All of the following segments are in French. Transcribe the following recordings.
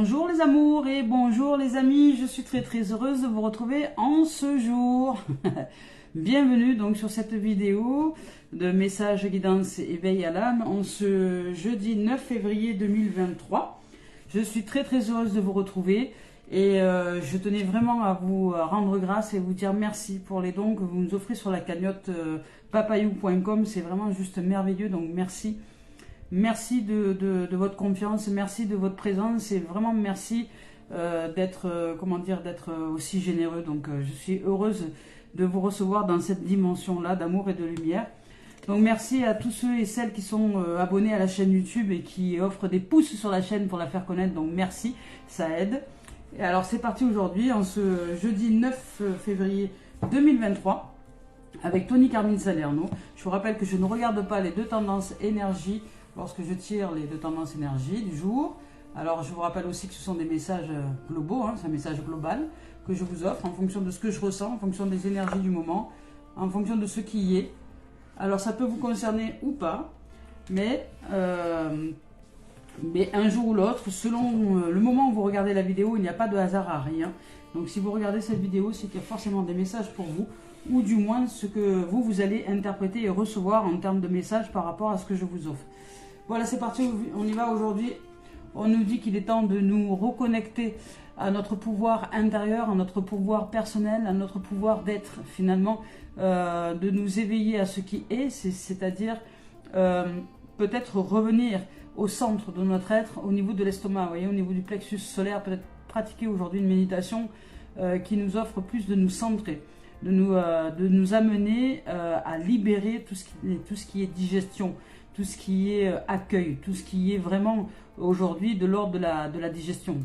Bonjour les amours et bonjour les amis, je suis très heureuse de vous retrouver en ce jour. Bienvenue donc sur cette vidéo de message guidance éveil à l'âme en ce jeudi 9 février 2023. Je suis très heureuse de vous retrouver et je tenais vraiment à vous rendre grâce et vous dire merci pour les dons que vous nous offrez sur la cagnotte papayou.com. C'est vraiment juste merveilleux, donc merci. Merci de votre confiance, merci de votre présence et vraiment merci d'être aussi généreux. Donc je suis heureuse de vous recevoir dans cette dimension-là d'amour et de lumière. Donc merci à tous ceux et celles qui sont abonnés à la chaîne YouTube et qui offrent des pouces sur la chaîne pour la faire connaître. Donc merci, ça aide. Et alors c'est parti aujourd'hui, en ce jeudi 9 février 2023, avec Tony Carmine Salerno. Je vous rappelle que je ne regarde pas les deux tendances énergie lorsque je tire les deux tendances énergie du jour. Alors je vous rappelle aussi que ce sont des messages globaux, c'est un message global que je vous offre en fonction de ce que je ressens, en fonction des énergies du moment, en fonction de ce qui y est. Alors ça peut vous concerner ou pas, mais un jour ou l'autre, selon le moment où vous regardez la vidéo, il n'y a pas de hasard à rien. Donc si vous regardez cette vidéo, c'est qu'il y a forcément des messages pour vous, ou du moins ce que vous allez interpréter et recevoir en termes de messages par rapport à ce que je vous offre. Voilà, c'est parti, on y va aujourd'hui. On nous dit qu'il est temps de nous reconnecter à notre pouvoir intérieur, à notre pouvoir personnel, à notre pouvoir d'être finalement, de nous éveiller à ce qui est, c'est-à-dire peut-être revenir au centre de notre être, au niveau de l'estomac, vous voyez, au niveau du plexus solaire, peut-être pratiquer aujourd'hui une méditation qui nous offre plus de nous centrer, de nous amener à libérer tout ce qui est digestion, tout ce qui est accueil, tout ce qui est vraiment aujourd'hui de l'ordre de la digestion.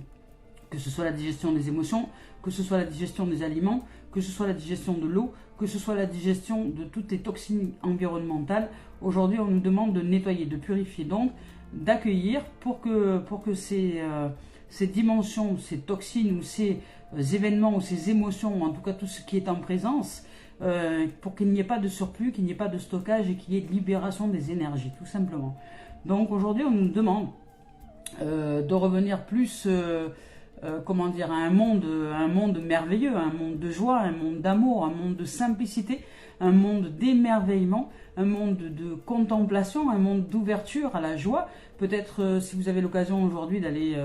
Que ce soit la digestion des émotions, que ce soit la digestion des aliments, que ce soit la digestion de l'eau, que ce soit la digestion de toutes les toxines environnementales. Aujourd'hui, on nous demande de nettoyer, de purifier, donc d'accueillir pour que ces dimensions, ces toxines ou ces événements ou ces émotions, ou en tout cas tout ce qui est en présence, pour qu'il n'y ait pas de surplus, qu'il n'y ait pas de stockage et qu'il y ait de libération des énergies, tout simplement. Donc aujourd'hui, on nous demande de revenir plus, à un monde merveilleux, un monde de joie, un monde d'amour, un monde de simplicité, un monde d'émerveillement, un monde de contemplation, un monde d'ouverture à la joie. Peut-être si vous avez l'occasion aujourd'hui d'aller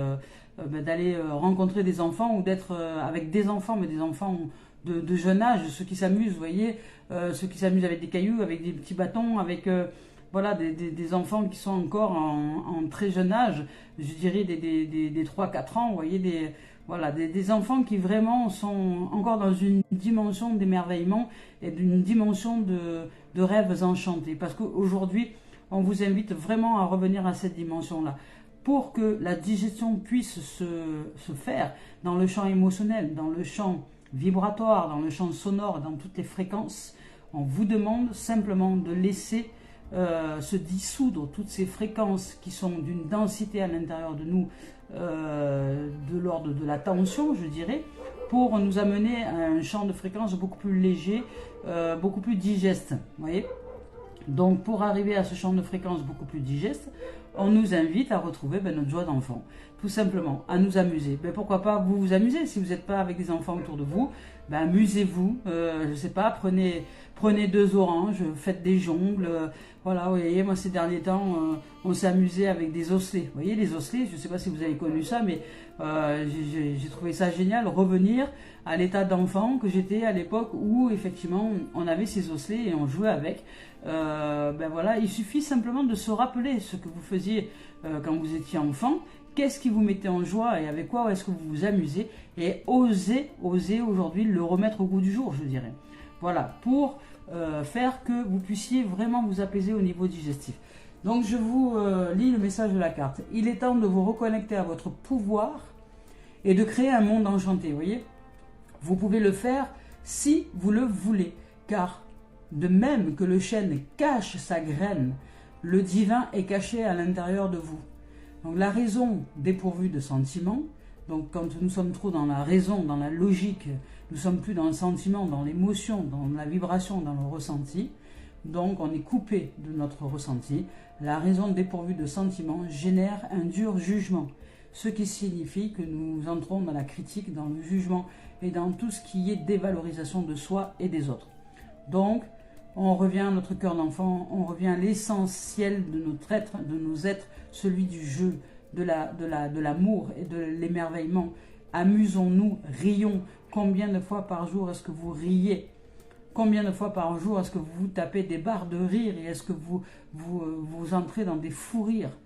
rencontrer des enfants ou d'être avec des enfants, mais des enfants de jeune âge, ceux qui s'amusent, vous voyez, ceux qui s'amusent avec des cailloux, avec des petits bâtons, avec des enfants qui sont encore en très jeune âge, je dirais des 3-4 ans, vous voyez, des enfants qui vraiment sont encore dans une dimension d'émerveillement et d'une dimension de rêves enchantés. Parce qu'aujourd'hui, on vous invite vraiment à revenir à cette dimension-là, pour que la digestion puisse se faire dans le champ émotionnel, dans le champ vibratoire, dans le champ sonore, dans toutes les fréquences. On vous demande simplement de laisser se dissoudre toutes ces fréquences qui sont d'une densité à l'intérieur de nous, de l'ordre de la tension, je dirais, pour nous amener à un champ de fréquences beaucoup plus léger, beaucoup plus digeste, vous voyez. Donc pour arriver à ce champ de fréquences beaucoup plus digeste, on nous invite à retrouver notre joie d'enfant, tout simplement, à nous amuser. Pourquoi pas vous amuser, si vous n'êtes pas avec des enfants autour de vous, amusez-vous, je ne sais pas, prenez 2 oranges, faites des jongles, voilà, vous voyez, moi ces derniers temps, on s'est amusé avec des osselets, vous voyez les osselets, je ne sais pas si vous avez connu ça, mais j'ai trouvé ça génial, revenir à l'état d'enfant que j'étais à l'époque où effectivement on avait ces osselets et on jouait avec. Voilà, il suffit simplement de se rappeler ce que vous faisiez quand vous étiez enfant, qu'est-ce qui vous mettait en joie et avec quoi est-ce que vous vous amusez, et osez aujourd'hui le remettre au goût du jour, je dirais. Voilà, pour faire que vous puissiez vraiment vous apaiser au niveau digestif. Donc je vous lis le message de la carte. Il est temps de vous reconnecter à votre pouvoir et de créer un monde enchanté, vous voyez. Vous pouvez le faire si vous le voulez, car de même que le chêne cache sa graine, le divin est caché à l'intérieur de vous. Donc la raison dépourvue de sentiments, donc quand nous sommes trop dans la raison, dans la logique, nous ne sommes plus dans le sentiment, dans l'émotion, dans la vibration, dans le ressenti, donc on est coupé de notre ressenti. La raison dépourvue de sentiments génère un dur jugement. ce qui signifie que nous entrons dans la critique, dans le jugement et dans tout ce qui est dévalorisation de soi et des autres. Donc, on revient à notre cœur d'enfant, on revient à l'essentiel de notre être, de nos êtres, celui du jeu, de l'amour et de l'émerveillement. Amusons-nous, rions. Combien de fois par jour est-ce que vous riez? Combien de fois par jour est-ce que vous vous tapez des barres de rire et est-ce que vous entrez dans des fous rires?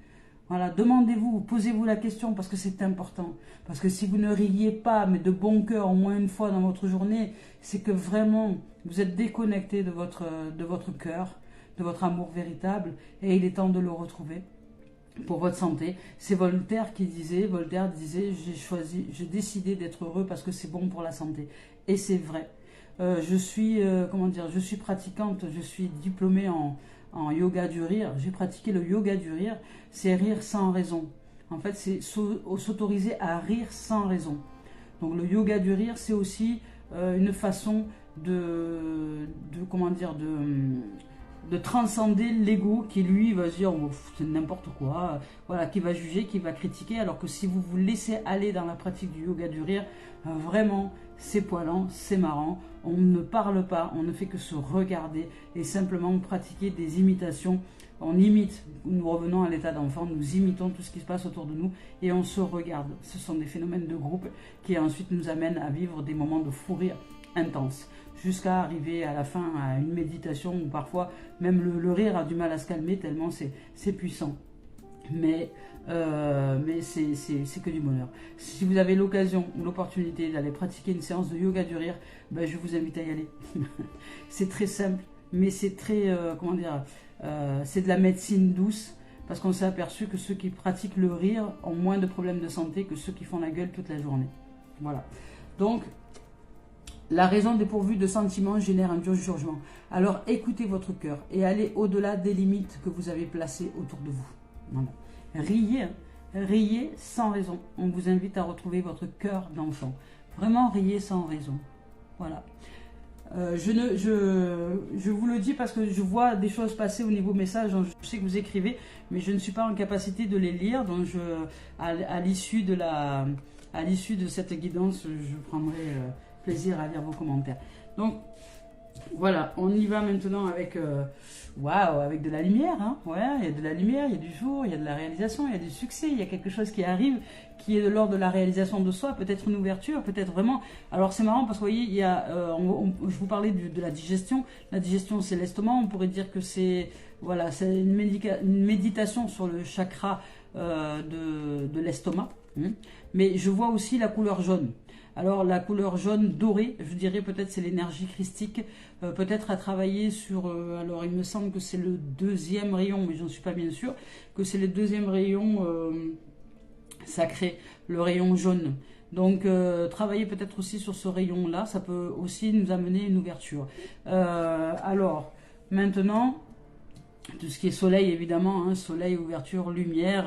Voilà, demandez-vous, posez-vous la question parce que c'est important. Parce que si vous ne riez pas, mais de bon cœur au moins une fois dans votre journée, c'est que vraiment vous êtes déconnecté de votre cœur, de votre amour véritable et il est temps de le retrouver pour votre santé. C'est Voltaire disait, j'ai décidé d'être heureux parce que c'est bon pour la santé. Et c'est vrai. Je suis pratiquante, je suis diplômée en yoga du rire. J'ai pratiqué le yoga du rire, c'est rire sans raison. En fait, c'est s'autoriser à rire sans raison. Donc le yoga du rire, c'est aussi une façon de transcender l'ego qui lui va se dire oh, c'est n'importe quoi, voilà, qui va juger, qui va critiquer, alors que si vous vous laissez aller dans la pratique du yoga du rire, vraiment c'est poilant, c'est marrant, on ne parle pas, on ne fait que se regarder et simplement pratiquer des imitations. On imite, nous revenons à l'état d'enfant, nous imitons tout ce qui se passe autour de nous et on se regarde. Ce sont des phénomènes de groupe qui ensuite nous amènent à vivre des moments de fou rire intense, jusqu'à arriver à la fin à une méditation où parfois même le rire a du mal à se calmer tellement c'est puissant. Mais c'est que du bonheur. Si vous avez l'occasion ou l'opportunité d'aller pratiquer une séance de yoga du rire, ben je vous invite à y aller. C'est très simple, mais c'est très, c'est de la médecine douce, parce qu'on s'est aperçu que ceux qui pratiquent le rire ont moins de problèmes de santé que ceux qui font la gueule toute la journée. Voilà. Donc, la raison dépourvue de sentiments génère un dur jugement. Alors écoutez votre cœur et allez au-delà des limites que vous avez placées autour de vous. Voilà. Riez, riez sans raison. On vous invite à retrouver votre cœur d'enfant. Vraiment riez sans raison. Voilà. Je vous le dis parce que je vois des choses passer au niveau message. Je sais que vous écrivez, mais je ne suis pas en capacité de les lire. Donc à l'issue de cette guidance, je prendrai plaisir à lire vos commentaires. Donc voilà, on y va maintenant avec avec de la lumière, hein. Ouais, il y a de la lumière, il y a du jour, il y a de la réalisation, il y a du succès, il y a quelque chose qui arrive, qui est de l'ordre de la réalisation de soi, peut-être une ouverture, peut-être vraiment. Alors c'est marrant parce que vous voyez, il y a, je vous parlais de la digestion. La digestion, c'est l'estomac. On pourrait dire que c'est une méditation sur le chakra de l'estomac. Mais je vois aussi la couleur jaune. Alors la couleur jaune dorée, je dirais peut-être c'est l'énergie christique, peut-être à travailler sur, alors il me semble que c'est le deuxième rayon, mais je n'en suis pas bien sûr, que c'est le deuxième rayon sacré, le rayon jaune. Donc travailler peut-être aussi sur ce rayon-là, ça peut aussi nous amener une ouverture. Alors maintenant, tout ce qui est soleil évidemment, hein, soleil, ouverture, lumière,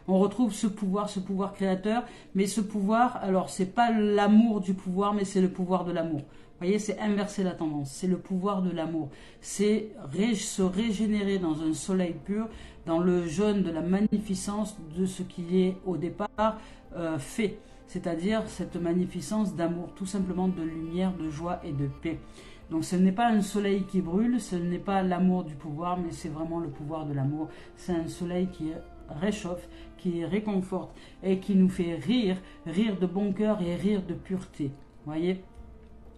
on retrouve ce pouvoir créateur, mais ce pouvoir, alors c'est pas l'amour du pouvoir, mais c'est le pouvoir de l'amour. Vous voyez, c'est inverser la tendance, c'est le pouvoir de l'amour, c'est se régénérer dans un soleil pur, dans le jaune de la magnificence de ce qui est au départ fait, c'est-à-dire cette magnificence d'amour, tout simplement de lumière, de joie et de paix. Donc ce n'est pas un soleil qui brûle, ce n'est pas l'amour du pouvoir, mais c'est vraiment le pouvoir de l'amour. C'est un soleil qui réchauffe, qui réconforte et qui nous fait rire, rire de bon cœur et rire de pureté. Voyez ?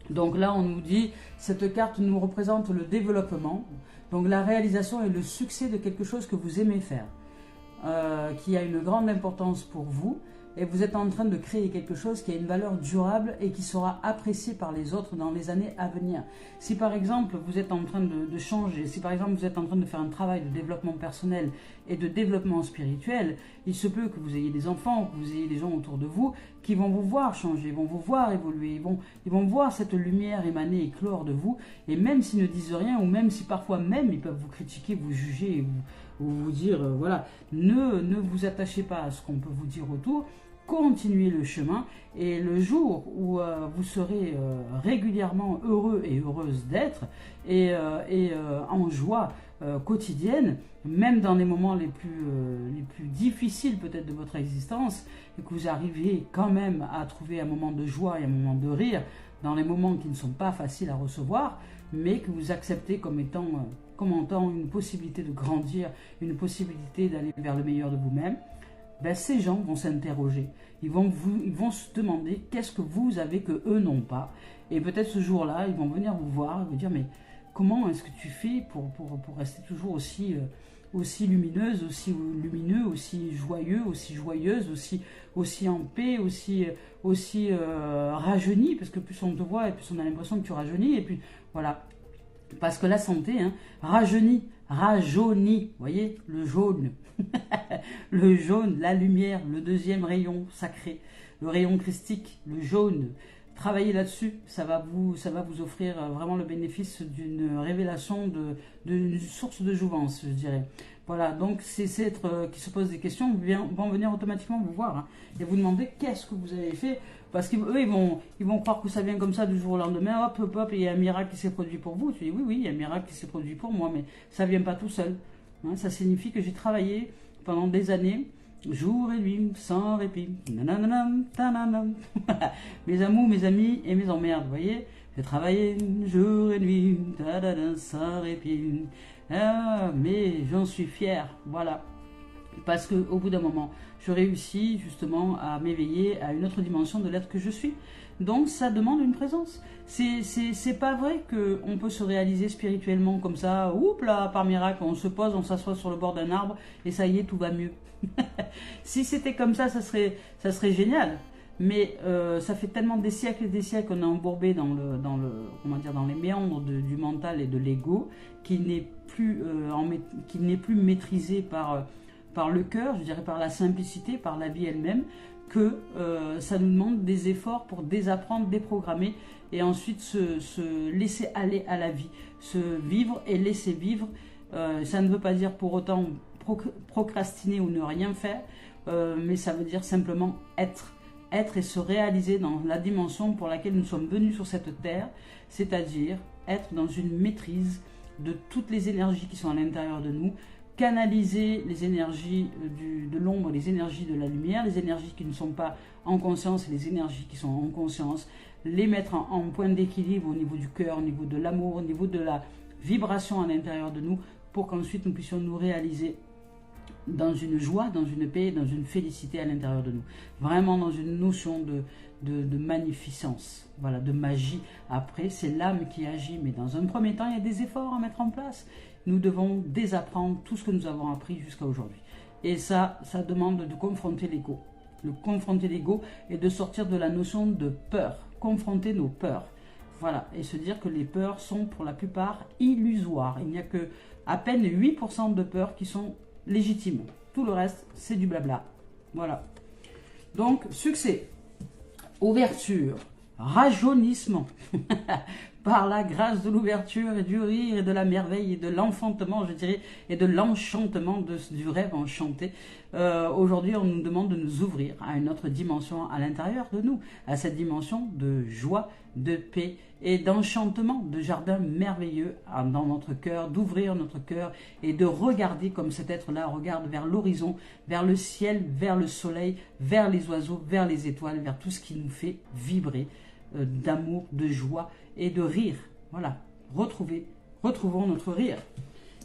Donc là on nous dit, cette carte nous représente le développement, donc la réalisation et le succès de quelque chose que vous aimez faire, qui a une grande importance pour vous. Et vous êtes en train de créer quelque chose qui a une valeur durable et qui sera apprécié par les autres dans les années à venir. Si par exemple vous êtes en train de changer, si par exemple vous êtes en train de faire un travail de développement personnel et de développement spirituel, il se peut que vous ayez des enfants, que vous ayez des gens autour de vous qui vont vous voir changer, vont vous voir évoluer, ils vont voir cette lumière émaner, éclore de vous, et même s'ils ne disent rien, ou même si parfois même ils peuvent vous critiquer, vous juger, ou vous dire, voilà, ne vous attachez pas à ce qu'on peut vous dire autour. continuez le chemin. Et le jour où vous serez régulièrement heureux et heureuse d'être et en joie quotidienne, même dans les moments les plus difficiles peut-être de votre existence, et que vous arrivez quand même à trouver un moment de joie et un moment de rire dans les moments qui ne sont pas faciles à recevoir, mais que vous acceptez comme étant une possibilité de grandir, une possibilité d'aller vers le meilleur de vous-même, ben ces gens vont s'interroger. Ils vont se demander qu'est-ce que vous avez que eux n'ont pas. Et peut-être ce jour-là, ils vont venir vous voir et vous dire mais comment est-ce que tu fais pour rester toujours aussi lumineuse, aussi lumineux, aussi joyeux, aussi joyeuse, aussi en paix, aussi rajeuni, parce que plus on te voit et plus on a l'impression que tu rajeunis, et puis voilà. Parce que la santé, rajeunit, vous voyez, le jaune, le jaune, la lumière, le deuxième rayon sacré, le rayon christique, le jaune. Travaillez là-dessus, ça va vous offrir vraiment le bénéfice d'une révélation, d'une source de jouvence, je dirais. Voilà, donc ces êtres qui se posent des questions vont venir automatiquement vous voir et vous demander qu'est-ce que vous avez fait, parce qu'eux, ils vont croire que ça vient comme ça du jour au lendemain, hop, hop, hop, et il y a un miracle qui s'est produit pour vous. Tu dis oui, il y a un miracle qui s'est produit pour moi, mais ça ne vient pas tout seul. Ça signifie que j'ai travaillé pendant des années, jour et nuit, sans répit. Nananam, tananam. Mes amours, mes amis et mes emmerdes, vous voyez. J'ai travaillé jour et nuit, sans répit. Ah, mais j'en suis fier, voilà. Parce qu'au bout d'un moment, je réussis justement à m'éveiller à une autre dimension de l'être que je suis. Donc ça demande une présence. C'est pas vrai qu'on peut se réaliser spirituellement comme ça, oups là, par miracle, on se pose, on s'assoit sur le bord d'un arbre et ça y est, tout va mieux. Si c'était comme ça serait génial. Mais ça fait tellement des siècles et des siècles qu'on est embourbé dans les méandres du mental et de l'ego, qui n'est plus maîtrisé par le cœur, je dirais par la simplicité, par la vie elle-même, que ça nous demande des efforts pour désapprendre, déprogrammer et ensuite se laisser aller à la vie, se vivre et laisser vivre. Ça ne veut pas dire pour autant procrastiner ou ne rien faire, mais ça veut dire simplement être et se réaliser dans la dimension pour laquelle nous sommes venus sur cette terre, c'est-à-dire être dans une maîtrise de toutes les énergies qui sont à l'intérieur de nous, canaliser les énergies de l'ombre, les énergies de la lumière, les énergies qui ne sont pas en conscience et les énergies qui sont en conscience, les mettre en point d'équilibre au niveau du cœur, au niveau de l'amour, au niveau de la vibration à l'intérieur de nous, pour qu'ensuite nous puissions nous réaliser dans une joie, dans une paix, dans une félicité à l'intérieur de nous. Vraiment dans une notion de magnificence, voilà, de magie. Après, c'est l'âme qui agit, mais dans un premier temps, il y a des efforts à mettre en place. Nous devons désapprendre tout ce que nous avons appris jusqu'à aujourd'hui. Et ça demande de confronter l'ego. De confronter l'ego et de sortir de la notion de peur. Confronter nos peurs. Voilà, et se dire que les peurs sont pour la plupart illusoires. Il n'y a que à peine 8% de peurs qui sont légitimes. Tout le reste, c'est du blabla. Voilà. Donc, succès, ouverture, rajeunissement, par la grâce de l'ouverture et du rire et de la merveille et de l'enfantement, je dirais, et de l'enchantement du rêve enchanté. Aujourd'hui, on nous demande de nous ouvrir à une autre dimension à l'intérieur de nous, à cette dimension de joie, de paix et d'enchantement, de jardin merveilleux dans notre cœur, d'ouvrir notre cœur et de regarder comme cet être-là regarde vers l'horizon, vers le ciel, vers le soleil, vers les oiseaux, vers les étoiles, vers tout ce qui nous fait vibrer d'amour, de joie et de rire. Voilà, retrouvons notre rire.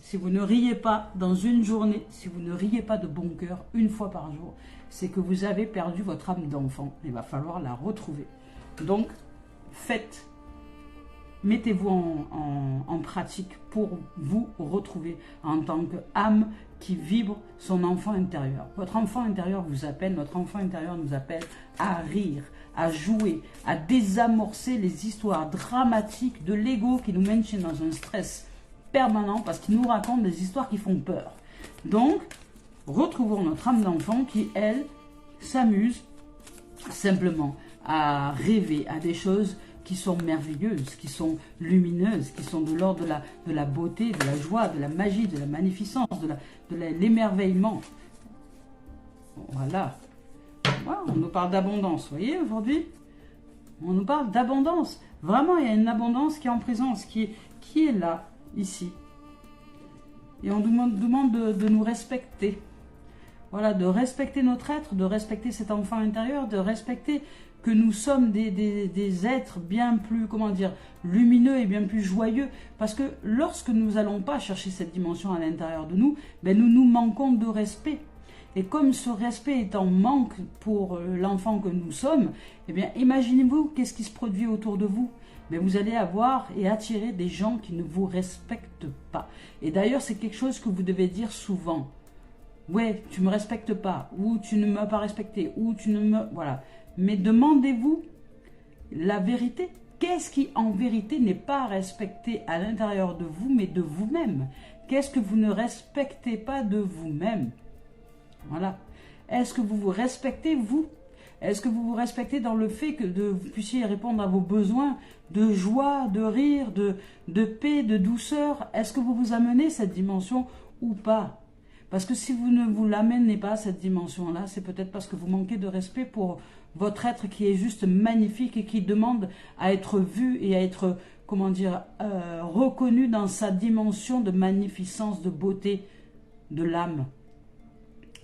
Si vous ne riez pas dans une journée, si vous ne riez pas de bon cœur une fois par jour, c'est que vous avez perdu votre âme d'enfant. Il va falloir la retrouver. Donc, faites, mettez-vous en pratique pour vous retrouver en tant qu'âme qui vibre son enfant intérieur. Votre enfant intérieur vous appelle, notre enfant intérieur nous appelle à rire, à jouer, à désamorcer les histoires dramatiques de l'ego qui nous maintiennent dans un stress permanent parce qu'il nous raconte des histoires qui font peur. Donc, retrouvons notre âme d'enfant qui, elle, s'amuse simplement à rêver à des choses qui sont merveilleuses, qui sont lumineuses, qui sont de l'ordre de la beauté, de la joie, de la magie, de la magnificence, de l'émerveillement. Voilà. Voilà, on nous parle d'abondance, vous voyez, aujourd'hui, on nous parle d'abondance. Vraiment, il y a une abondance qui est en présence, qui est là, ici. Et on nous demande de nous respecter. Voilà, de respecter notre être, de respecter cet enfant intérieur, de respecter que nous sommes des êtres bien plus, comment dire, lumineux et bien plus joyeux. Parce que lorsque nous n'allons pas chercher cette dimension à l'intérieur de nous, ben nous manquons de respect. Et comme ce respect est en manque pour l'enfant que nous sommes, eh bien, imaginez-vous qu'est-ce qui se produit autour de vous. Mais vous allez avoir et attirer des gens qui ne vous respectent pas. Et d'ailleurs, c'est quelque chose que vous devez dire souvent. Ouais, tu ne me respectes pas, ou tu ne m'as pas respecté, ou tu ne me... Voilà. Mais demandez-vous la vérité. Qu'est-ce qui, en vérité, n'est pas respecté à l'intérieur de vous, mais de vous-même? Qu'est-ce que vous ne respectez pas de vous-même? Voilà. Est-ce que vous vous respectez, vous? Est-ce que vous vous respectez dans le fait que vous puissiez répondre à vos besoins de joie, de rire, de paix, de douceur? Est-ce que vous vous amenez cette dimension ou pas? Parce que si vous ne vous l'amenez pas, cette dimension-là, c'est peut-être parce que vous manquez de respect pour votre être qui est juste magnifique et qui demande à être vu et à être, comment dire, reconnu dans sa dimension de magnificence, de beauté, de l'âme.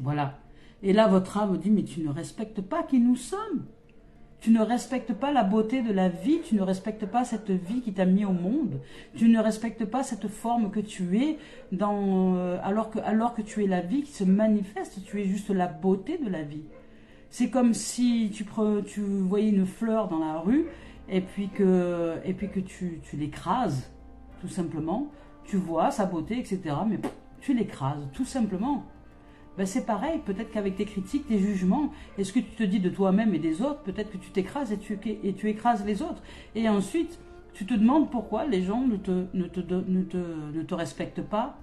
Voilà. Et là, votre âme dit, mais tu ne respectes pas qui nous sommes. Tu ne respectes pas la beauté de la vie, tu ne respectes pas cette vie qui t'a mis au monde, tu ne respectes pas cette forme que tu es, alors que tu es la vie qui se manifeste, tu es juste la beauté de la vie. C'est comme si tu voyais une fleur dans la rue et puis que tu l'écrases, tout simplement. Tu vois sa beauté, etc. Mais tu l'écrases, tout simplement. Ben c'est pareil, peut-être qu'avec tes critiques, tes jugements, et ce que tu te dis de toi-même et des autres, peut-être que tu t'écrases et tu écrases les autres. Et ensuite, tu te demandes pourquoi les gens ne te respectent pas.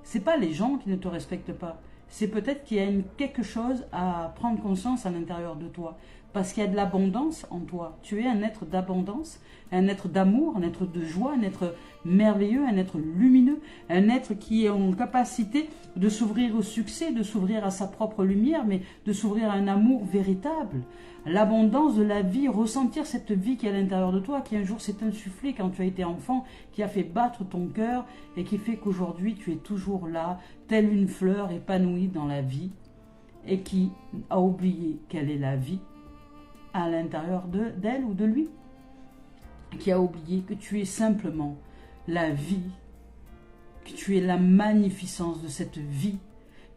C'est pas les gens qui ne te respectent pas. C'est peut-être qu'il y a quelque chose à prendre conscience à l'intérieur de toi. Parce qu'il y a de l'abondance en toi. Tu es un être d'abondance, un être d'amour, un être de joie, un être merveilleux, un être lumineux, un être qui est en capacité de s'ouvrir au succès, de s'ouvrir à sa propre lumière, mais de s'ouvrir à un amour véritable. L'abondance de la vie, ressentir cette vie qui est à l'intérieur de toi, qui un jour s'est insufflée quand tu as été enfant, qui a fait battre ton cœur et qui fait qu'aujourd'hui tu es toujours là, telle une fleur épanouie dans la vie et qui a oublié quelle est la vie à l'intérieur d'elle ou de lui, qui a oublié que tu es simplement la vie, que tu es la magnificence de cette vie.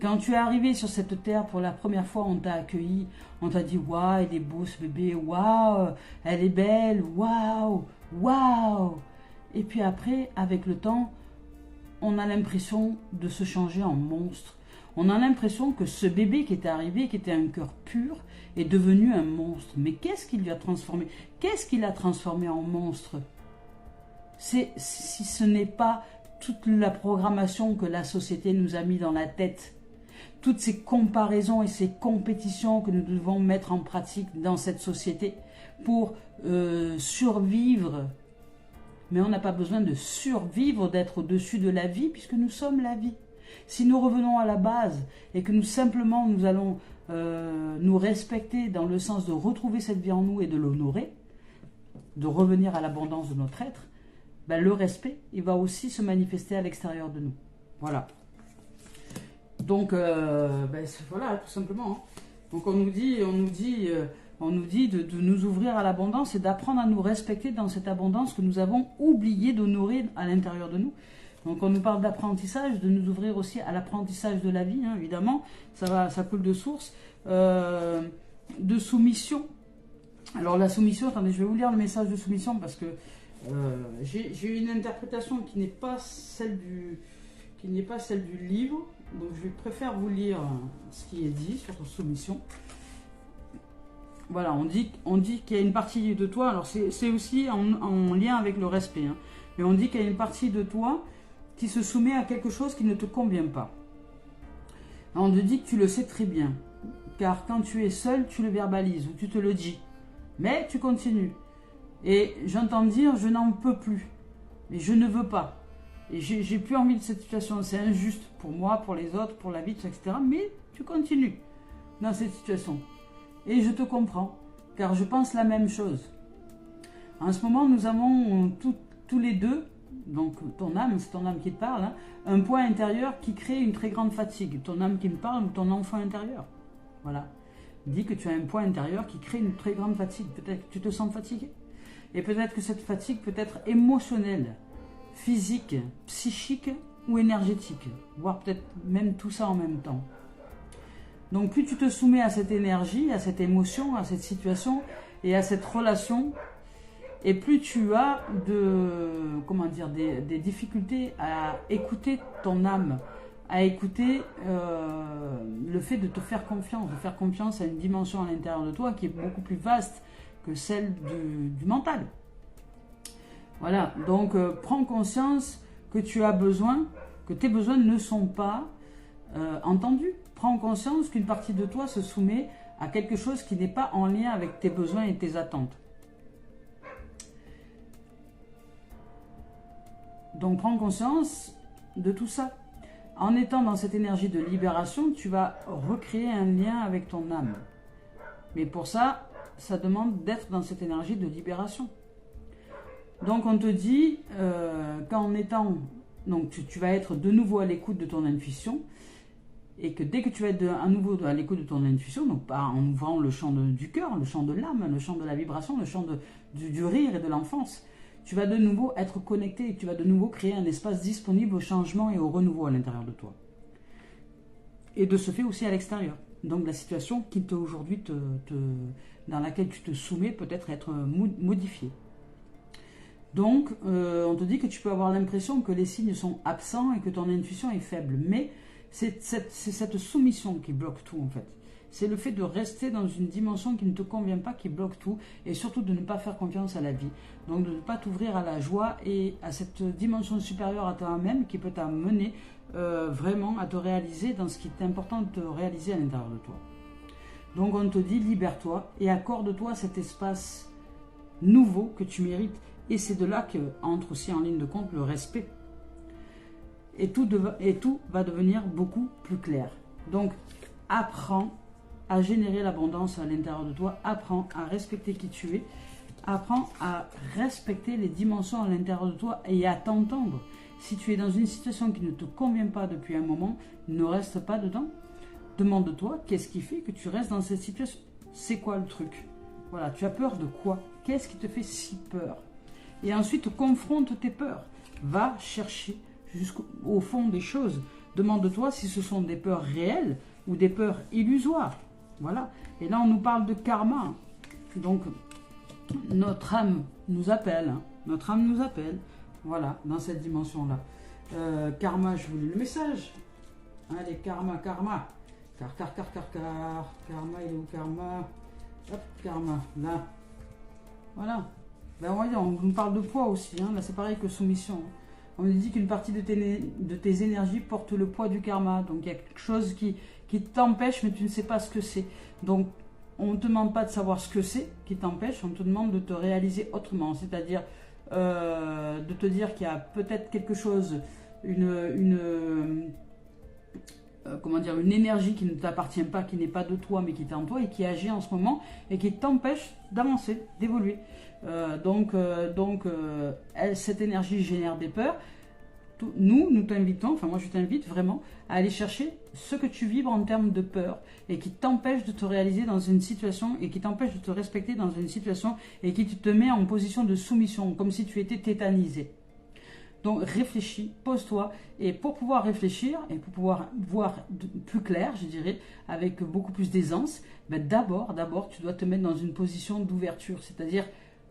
Quand tu es arrivé sur cette terre pour la première fois, on t'a accueilli, on t'a dit « Waouh, il est beau ce bébé, waouh, elle est belle, waouh, waouh !» Et puis après, avec le temps, on a l'impression de se changer en monstre. On a l'impression que ce bébé qui était arrivé, qui était un cœur pur, est devenu un monstre. Mais qu'est-ce qu'il lui a transformé? Qu'est-ce qu'il a transformé en monstre? Si ce n'est pas toute la programmation que la société nous a mis dans la tête, toutes ces comparaisons et ces compétitions que nous devons mettre en pratique dans cette société pour survivre. Mais on n'a pas besoin de survivre, d'être au-dessus de la vie, puisque nous sommes la vie. Si nous revenons à la base et que nous allons nous respecter dans le sens de retrouver cette vie en nous et de l'honorer, de revenir à l'abondance de notre être, ben le respect, il va aussi se manifester à l'extérieur de nous. Voilà. Donc, voilà, tout simplement. Hein. Donc on nous dit de nous ouvrir à l'abondance et d'apprendre à nous respecter dans cette abondance que nous avons oublié d'honorer à l'intérieur de nous. Donc on nous parle d'apprentissage, de nous ouvrir aussi à l'apprentissage de la vie, hein, évidemment, ça coule de source, de soumission. Alors la soumission, attendez, je vais vous lire le message de soumission parce que j'ai une interprétation qui n'est pas celle du livre, donc je préfère vous lire ce qui est dit sur la soumission. Voilà, on dit qu'il y a une partie de toi, alors c'est aussi en lien avec le respect, hein, mais on dit qu'il y a une partie de toi qui se soumet à quelque chose qui ne te convient pas. On te dit que tu le sais très bien, car quand tu es seul, tu le verbalises ou tu te le dis. Mais tu continues. Et j'entends dire, je n'en peux plus. Mais je ne veux pas. Et j'ai plus envie de cette situation. C'est injuste pour moi, pour les autres, pour la vie, etc. Mais tu continues dans cette situation. Et je te comprends, car je pense la même chose. En ce moment, nous avons tous les deux, donc ton âme, c'est ton âme qui te parle, hein, un point intérieur qui crée une très grande fatigue. Ton âme qui me parle ou ton enfant intérieur. Voilà. Dis que tu as un point intérieur qui crée une très grande fatigue. Peut-être que tu te sens fatigué. Et peut-être que cette fatigue peut être émotionnelle, physique, psychique ou énergétique. Voire peut-être même tout ça en même temps. Donc plus tu te soumets à cette énergie, à cette émotion, à cette situation et à cette relation, et plus tu as des difficultés à écouter ton âme, à écouter le fait de te faire confiance à une dimension à l'intérieur de toi qui est beaucoup plus vaste que celle du mental. Voilà, donc prends conscience que tu as besoin, que tes besoins ne sont pas entendus. Prends conscience qu'une partie de toi se soumet à quelque chose qui n'est pas en lien avec tes besoins et tes attentes. Donc prends conscience de tout ça. En étant dans cette énergie de libération, tu vas recréer un lien avec ton âme. Mais pour ça, ça demande d'être dans cette énergie de libération. Donc on te dit qu'en étant... Donc tu vas être de nouveau à l'écoute de ton intuition. Et que dès que tu vas être à nouveau à l'écoute de ton intuition, donc pas en ouvrant le champ du cœur, le champ de l'âme, le champ de la vibration, le champ du rire et de l'enfance, tu vas de nouveau être connecté et tu vas de nouveau créer un espace disponible au changement et au renouveau à l'intérieur de toi. Et de ce fait aussi à l'extérieur. Donc la situation qui aujourd'hui dans laquelle tu te soumets peut être modifiée. Donc on te dit que tu peux avoir l'impression que les signes sont absents et que ton intuition est faible. Mais c'est cette soumission qui bloque tout en fait. C'est le fait de rester dans une dimension qui ne te convient pas, qui bloque tout, et surtout de ne pas faire confiance à la vie. Donc de ne pas t'ouvrir à la joie et à cette dimension supérieure à toi-même qui peut t'amener vraiment à te réaliser dans ce qui est important de te réaliser à l'intérieur de toi. Donc on te dit libère-toi et accorde-toi cet espace nouveau que tu mérites. Et c'est de là qu'entre aussi en ligne de compte le respect. Et tout va devenir beaucoup plus clair. Donc apprends à générer l'abondance à l'intérieur de toi, apprends à respecter qui tu es, apprends à respecter les dimensions à l'intérieur de toi et à t'entendre. Si tu es dans une situation qui ne te convient pas depuis un moment, ne reste pas dedans. Demande-toi qu'est-ce qui fait que tu restes dans cette situation. C'est quoi le truc? Voilà, tu as peur de quoi? Qu'est-ce qui te fait si peur? Et ensuite, confronte tes peurs. Va chercher jusqu'au fond des choses. Demande-toi si ce sont des peurs réelles ou des peurs illusoires. Voilà. Et là, on nous parle de karma. Donc, notre âme nous appelle. Hein. Notre âme nous appelle. Voilà, dans cette dimension-là. Karma, je vous lis le message. Allez, karma. Karma, il est où, karma? Hop, karma, là. Voilà. Ben, voyons, on nous parle de poids aussi. Hein. Là, c'est pareil que soumission. Hein. On nous dit qu'une partie de tes énergies porte le poids du karma. Donc, il y a quelque chose qui t'empêche, mais tu ne sais pas ce que c'est. Donc, on ne te demande pas de savoir ce que c'est qui t'empêche. On te demande de te réaliser autrement. C'est-à-dire de te dire qu'il y a peut-être quelque chose, une énergie qui ne t'appartient pas, qui n'est pas de toi, mais qui est en toi et qui agit en ce moment et qui t'empêche d'avancer, d'évoluer. Cette énergie génère des peurs. Nous t'invitons, enfin moi je t'invite vraiment à aller chercher ce que tu vibres en termes de peur et qui t'empêche de te réaliser dans une situation et qui t'empêche de te respecter dans une situation et qui te met en position de soumission, comme si tu étais tétanisé. Donc réfléchis, pose-toi, et pour pouvoir réfléchir et pour pouvoir voir plus clair, je dirais, avec beaucoup plus d'aisance, ben d'abord tu dois te mettre dans une position d'ouverture, c'est-à-dire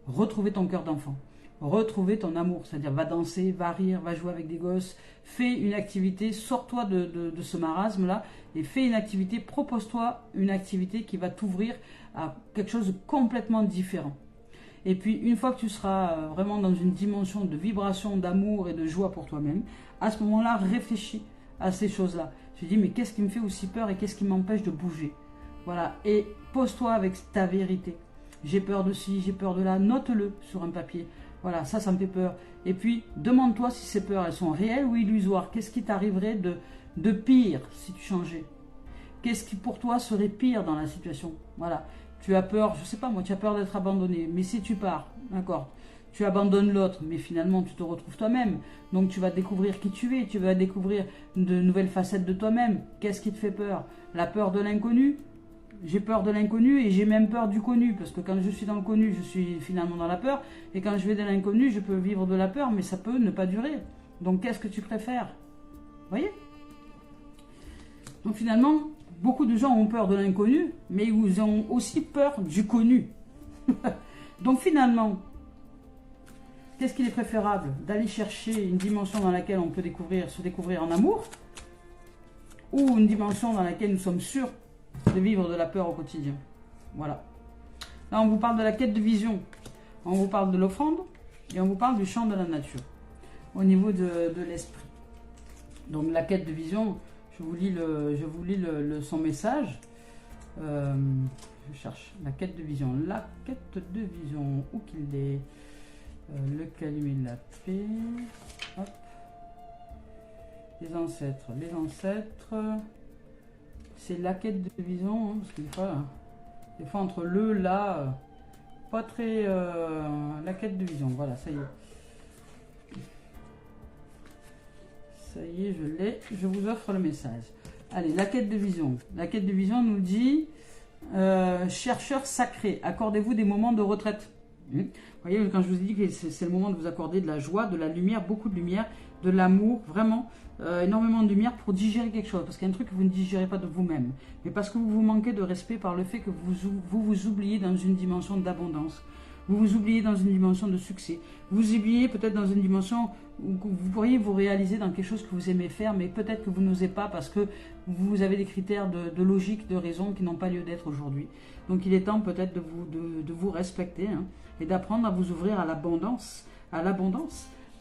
retrouver ton cœur d'enfant, retrouver ton amour, c'est-à-dire va danser, va rire, va jouer avec des gosses, fais une activité, sors-toi de ce marasme-là et fais une activité, propose-toi une activité qui va t'ouvrir à quelque chose de complètement différent. Et puis, une fois que tu seras vraiment dans une dimension de vibration, d'amour et de joie pour toi-même, à ce moment-là, réfléchis à ces choses-là. Tu dis, mais qu'est-ce qui me fait aussi peur et qu'est-ce qui m'empêche de bouger? Voilà, et pose-toi avec ta vérité. J'ai peur de ci, j'ai peur de là, note-le sur un papier. Voilà, ça me fait peur. Et puis, demande-toi si ces peurs, elles sont réelles ou illusoires. Qu'est-ce qui t'arriverait de pire si tu changeais? Qu'est-ce qui pour toi serait pire dans la situation? Voilà. tu as peur, je sais pas moi, tu as peur d'être abandonné. Mais si tu pars, d'accord, tu abandonnes l'autre, mais finalement tu te retrouves toi-même. Donc tu vas découvrir qui tu es, tu vas découvrir de nouvelles facettes de toi-même. Qu'est-ce qui te fait peur? La peur de l'inconnu? J'ai peur de l'inconnu et j'ai même peur du connu. Parce que quand je suis dans le connu, je suis finalement dans la peur. Et quand je vais dans l'inconnu, je peux vivre de la peur, mais ça peut ne pas durer. Donc qu'est-ce que tu préfères? Vous voyez? Donc finalement, beaucoup de gens ont peur de l'inconnu, mais ils ont aussi peur du connu. Donc finalement, qu'est-ce qu'il est préférable? D'aller chercher une dimension dans laquelle on peut se découvrir en amour, ou une dimension dans laquelle nous sommes sûrs de vivre de la peur au quotidien? Voilà. Là, on vous parle de la quête de vision, on vous parle de l'offrande, et on vous parle du chant de la nature, au niveau de l'esprit. Donc la quête de vision, je vous lis son message. Je cherche la quête de vision. La quête de vision, où qu'il est? Le calumet de la paix. Hop. Les ancêtres. Les ancêtres, c'est la quête de vision, hein, parce que des fois entre le, là, pas très... la quête de vision, voilà, ça y est. Ça y est, je l'ai. Je vous offre le message. Allez, la quête de vision. La quête de vision nous dit, chercheurs sacrés, accordez-vous des moments de retraite. Vous voyez, quand je vous ai dit que c'est le moment de vous accorder de la joie, de la lumière, beaucoup de lumière, de l'amour, vraiment, énormément de lumière pour digérer quelque chose. Parce qu'il y a un truc que vous ne digérez pas de vous-même. Mais parce que vous vous manquez de respect par le fait que vous oubliez dans une dimension d'abondance. Vous vous oubliez dans une dimension de succès. Vous vous oubliez peut-être dans une dimension où vous pourriez vous réaliser dans quelque chose que vous aimez faire, mais peut-être que vous n'osez pas parce que vous avez des critères de logique, de raison qui n'ont pas lieu d'être aujourd'hui. Donc il est temps peut-être de vous respecter, hein, et d'apprendre à vous ouvrir à l'abondance.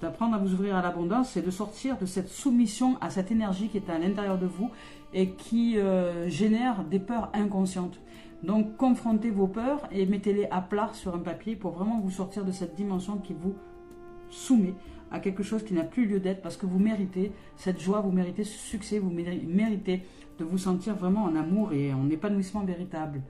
D'apprendre à vous ouvrir à l'abondance et de sortir de cette soumission à cette énergie qui est à l'intérieur de vous et qui génère des peurs inconscientes. Donc confrontez vos peurs et mettez-les à plat sur un papier pour vraiment vous sortir de cette dimension qui vous soumet à quelque chose qui n'a plus lieu d'être, parce que vous méritez cette joie, vous méritez ce succès, vous méritez de vous sentir vraiment en amour et en épanouissement véritable.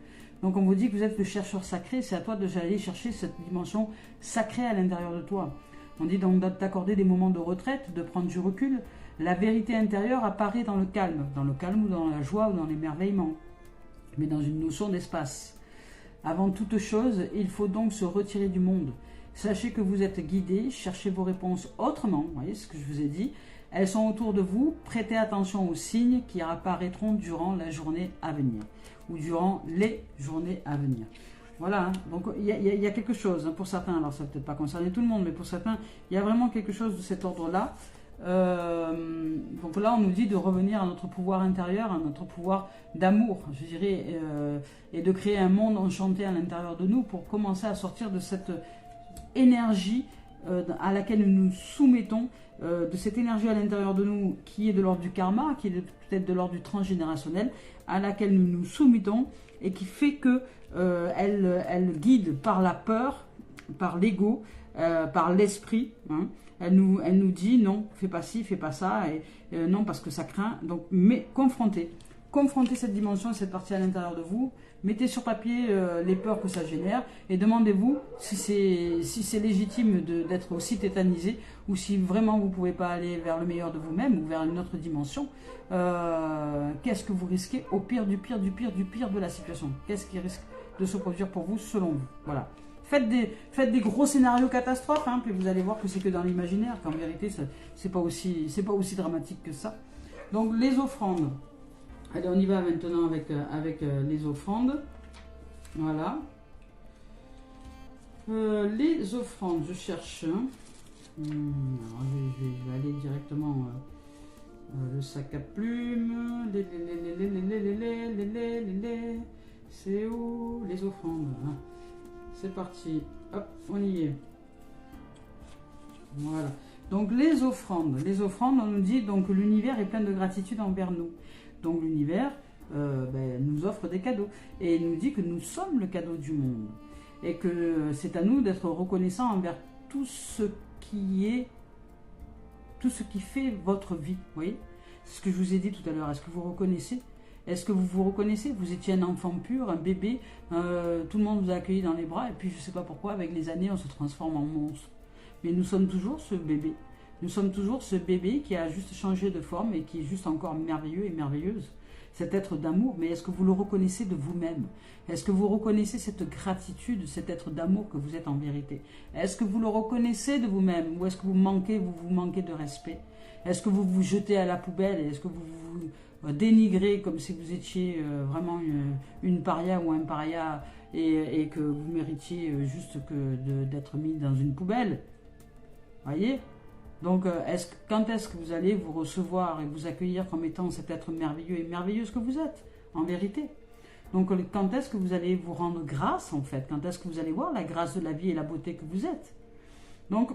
Donc on vous dit que vous êtes le chercheur sacré, c'est à toi d'aller chercher cette dimension sacrée à l'intérieur de toi. On dit donc d'accorder des moments de retraite, de prendre du recul. La vérité intérieure apparaît dans le calme ou dans la joie ou dans l'émerveillement, mais dans une notion d'espace. Avant toute chose, il faut donc se retirer du monde. Sachez que vous êtes guidé, cherchez vos réponses autrement, vous voyez ce que je vous ai dit. Elles sont autour de vous, prêtez attention aux signes qui apparaîtront durant la journée à venir, ou durant les journées à venir. Voilà, hein. Donc il y a quelque chose, hein, pour certains, alors ça ne va peut-être pas concerner tout le monde, mais pour certains, il y a vraiment quelque chose de cet ordre-là. Donc là, on nous dit de revenir à notre pouvoir intérieur, à notre pouvoir d'amour, je dirais, et de créer un monde enchanté à l'intérieur de nous pour commencer à sortir de cette énergie à laquelle nous nous soumettons, de cette énergie à l'intérieur de nous qui est de l'ordre du karma, qui est peut-être de l'ordre du transgénérationnel, à laquelle nous nous soumettons et qui fait que elle guide par la peur, par l'ego, par l'esprit, hein. Elle nous dit non, fais pas ci, fais pas ça, et non parce que ça craint. Donc, mais confrontez cette dimension, cette partie à l'intérieur de vous. Mettez sur papier les peurs que ça génère et demandez-vous si c'est légitime d'être aussi tétanisé ou si vraiment vous ne pouvez pas aller vers le meilleur de vous-même ou vers une autre dimension. Qu'est-ce que vous risquez au pire du pire du pire du pire de la situation? Qu'est-ce qui risque de se produire pour vous selon vous? Voilà. Faites des gros scénarios catastrophes, hein, puis vous allez voir que c'est que dans l'imaginaire, qu'en vérité, c'est pas aussi dramatique que ça. Donc les offrandes. Allez, on y va maintenant avec les offrandes. Voilà. Les offrandes, je cherche. Alors, je vais aller directement le sac à plumes. C'est où les offrandes, hein. C'est parti. Hop, on y est. Voilà. Donc les offrandes, on nous dit donc que l'univers est plein de gratitude envers nous. Donc l'univers nous offre des cadeaux et il nous dit que nous sommes le cadeau du monde et que c'est à nous d'être reconnaissants envers tout ce qui fait votre vie. Vous voyez, c'est ce que je vous ai dit tout à l'heure. Est-ce que vous reconnaissez Est-ce que vous vous reconnaissez? Vous étiez un enfant pur, un bébé, tout le monde vous a accueilli dans les bras, et puis je ne sais pas pourquoi, avec les années, on se transforme en monstre. Mais nous sommes toujours ce bébé. Nous sommes toujours ce bébé qui a juste changé de forme et qui est juste encore merveilleux et merveilleuse. Cet être d'amour, mais est-ce que vous le reconnaissez de vous-même? Est-ce que vous reconnaissez cette gratitude, cet être d'amour que vous êtes en vérité? Est-ce que vous le reconnaissez de vous-même? Ou est-ce que vous vous manquez de respect? Est-ce que vous vous jetez à la poubelle? Est-ce que vous vous dénigrez comme si vous étiez vraiment une paria ou un paria et que vous méritiez juste d'être mis dans une poubelle? Voyez? Donc, quand est-ce que vous allez vous recevoir et vous accueillir comme étant cet être merveilleux et merveilleuse que vous êtes, en vérité? Donc, quand est-ce que vous allez vous rendre grâce, en fait? Quand est-ce que vous allez voir la grâce de la vie et la beauté que vous êtes? Donc,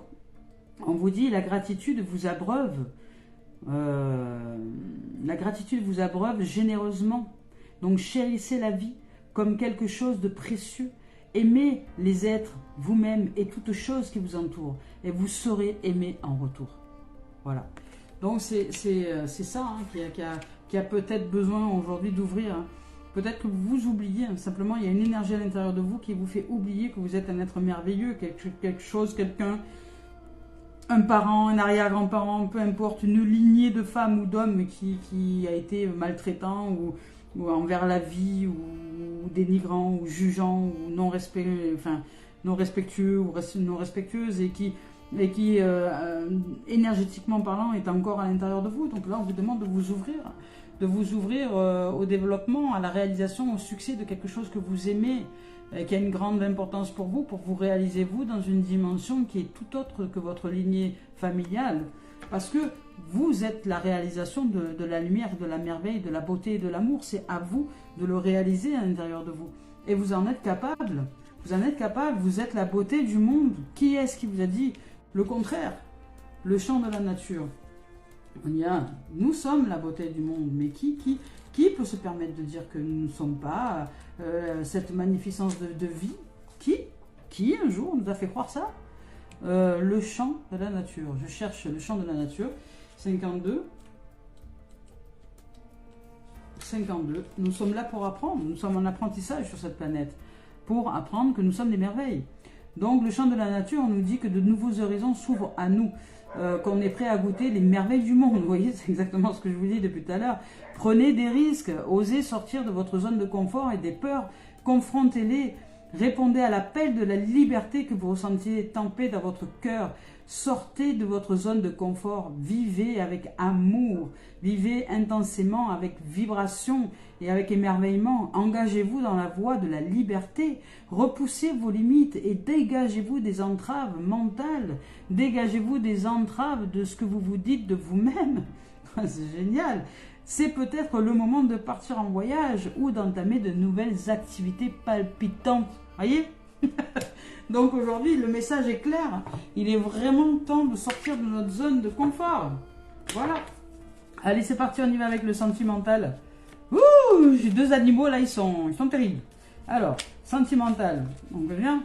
on vous dit, la gratitude vous abreuve. La gratitude vous abreuve généreusement. Donc, chérissez la vie comme quelque chose de précieux. Aimez les êtres, vous-même et toutes choses qui vous entourent. Et vous saurez aimer en retour. Voilà. Donc c'est ça hein, qui a peut-être besoin aujourd'hui d'ouvrir. Hein. Peut-être que vous oubliez. Hein. Simplement, il y a une énergie à l'intérieur de vous qui vous fait oublier que vous êtes un être merveilleux. Quelque chose, quelqu'un, un parent, un arrière-grand-parent, peu importe. Une lignée de femmes ou d'hommes qui a été maltraitant ou envers la vie, ou dénigrant, ou jugeant, ou non respectueux, ou non respectueuse, et qui énergétiquement parlant, est encore à l'intérieur de vous. Donc là, on vous demande de vous ouvrir au développement, à la réalisation, au succès de quelque chose que vous aimez, qui a une grande importance pour vous réaliser vous dans une dimension qui est tout autre que votre lignée familiale. Parce que vous êtes la réalisation de la lumière, de la merveille, de la beauté et de l'amour. C'est à vous de le réaliser à l'intérieur de vous. Et vous en êtes capable. Vous en êtes capable. Vous êtes la beauté du monde. Qui est-ce qui vous a dit le contraire? Le chant de la nature. Nous sommes la beauté du monde. Mais qui peut se permettre de dire que nous ne sommes pas cette magnificence de vie? Qui un jour nous a fait croire ça? Le chant de la nature. Je cherche le chant de la nature. 52. Nous sommes là pour apprendre. Nous sommes en apprentissage sur cette planète. Pour apprendre que nous sommes des merveilles. Donc le chant de la nature, on nous dit que de nouveaux horizons s'ouvrent à nous. Qu'on est prêt à goûter les merveilles du monde. Vous voyez, c'est exactement ce que je vous dis depuis tout à l'heure. Prenez des risques. Osez sortir de votre zone de confort et des peurs. Confrontez-les. Répondez à l'appel de la liberté que vous ressentiez tamper dans votre cœur. Sortez de votre zone de confort. Vivez avec amour. Vivez intensément avec vibration et avec émerveillement. Engagez-vous dans la voie de la liberté. Repoussez vos limites et dégagez-vous des entraves mentales. Dégagez-vous des entraves de ce que vous vous dites de vous-même. C'est génial. C'est peut-être le moment de partir en voyage ou d'entamer de nouvelles activités palpitantes. Voyez? Donc aujourd'hui, le message est clair. Il est vraiment temps de sortir de notre zone de confort. Voilà. Allez, c'est parti, on y va avec le sentimental. Ouh, j'ai deux animaux là, ils sont terribles. Alors, sentimental. On revient.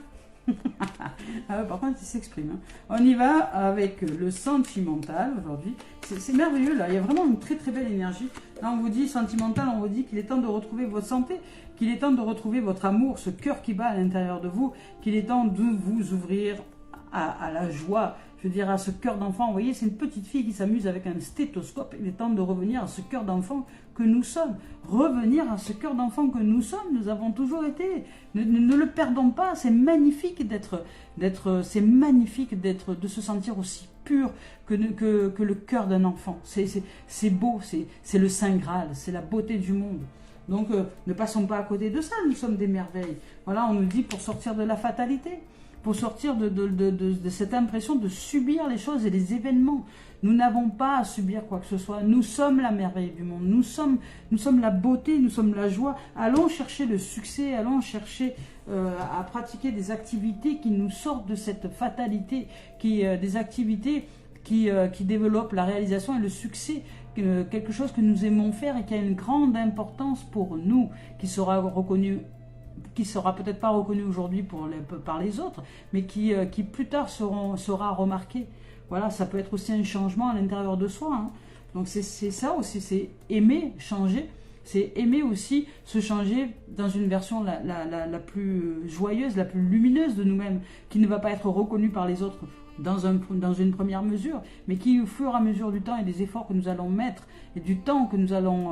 Par contre, il s'exprime. Hein. On y va avec le sentimental aujourd'hui. C'est merveilleux là, il y a vraiment une très très belle énergie. Là, on vous dit sentimental, on vous dit qu'il est temps de retrouver votre santé, qu'il est temps de retrouver votre amour, ce cœur qui bat à l'intérieur de vous, qu'il est temps de vous ouvrir à la joie. Je veux dire, à ce cœur d'enfant. Vous voyez, c'est une petite fille qui s'amuse avec un stéthoscope. Il est temps de revenir à ce cœur d'enfant que nous sommes. Revenir à ce cœur d'enfant que nous sommes. Nous avons toujours été. Ne le perdons pas. C'est magnifique c'est magnifique de se sentir aussi pur que le cœur d'un enfant. C'est beau. C'est le Saint Graal. C'est la beauté du monde. Donc, ne passons pas à côté de ça. Nous sommes des merveilles. Voilà, on nous dit pour sortir de la fatalité. Pour sortir de cette impression de subir les choses et les événements. Nous n'avons pas à subir quoi que ce soit. Nous sommes la merveille du monde. Nous sommes la beauté, nous sommes la joie. Allons chercher le succès, allons chercher à pratiquer des activités qui nous sortent de cette fatalité, des activités qui développent la réalisation et le succès, quelque chose que nous aimons faire et qui a une grande importance pour nous, qui sera reconnu, qui sera peut-être pas reconnu aujourd'hui par les autres, mais qui plus tard sera remarqué. Voilà, ça peut être aussi un changement à l'intérieur de soi. Hein. Donc c'est ça aussi, c'est aimer changer C'est aimer aussi se changer dans une version la plus joyeuse, la plus lumineuse de nous-mêmes, qui ne va pas être reconnue par les autres dans une première mesure, mais qui au fur et à mesure du temps et des efforts que nous allons mettre et du temps que nous allons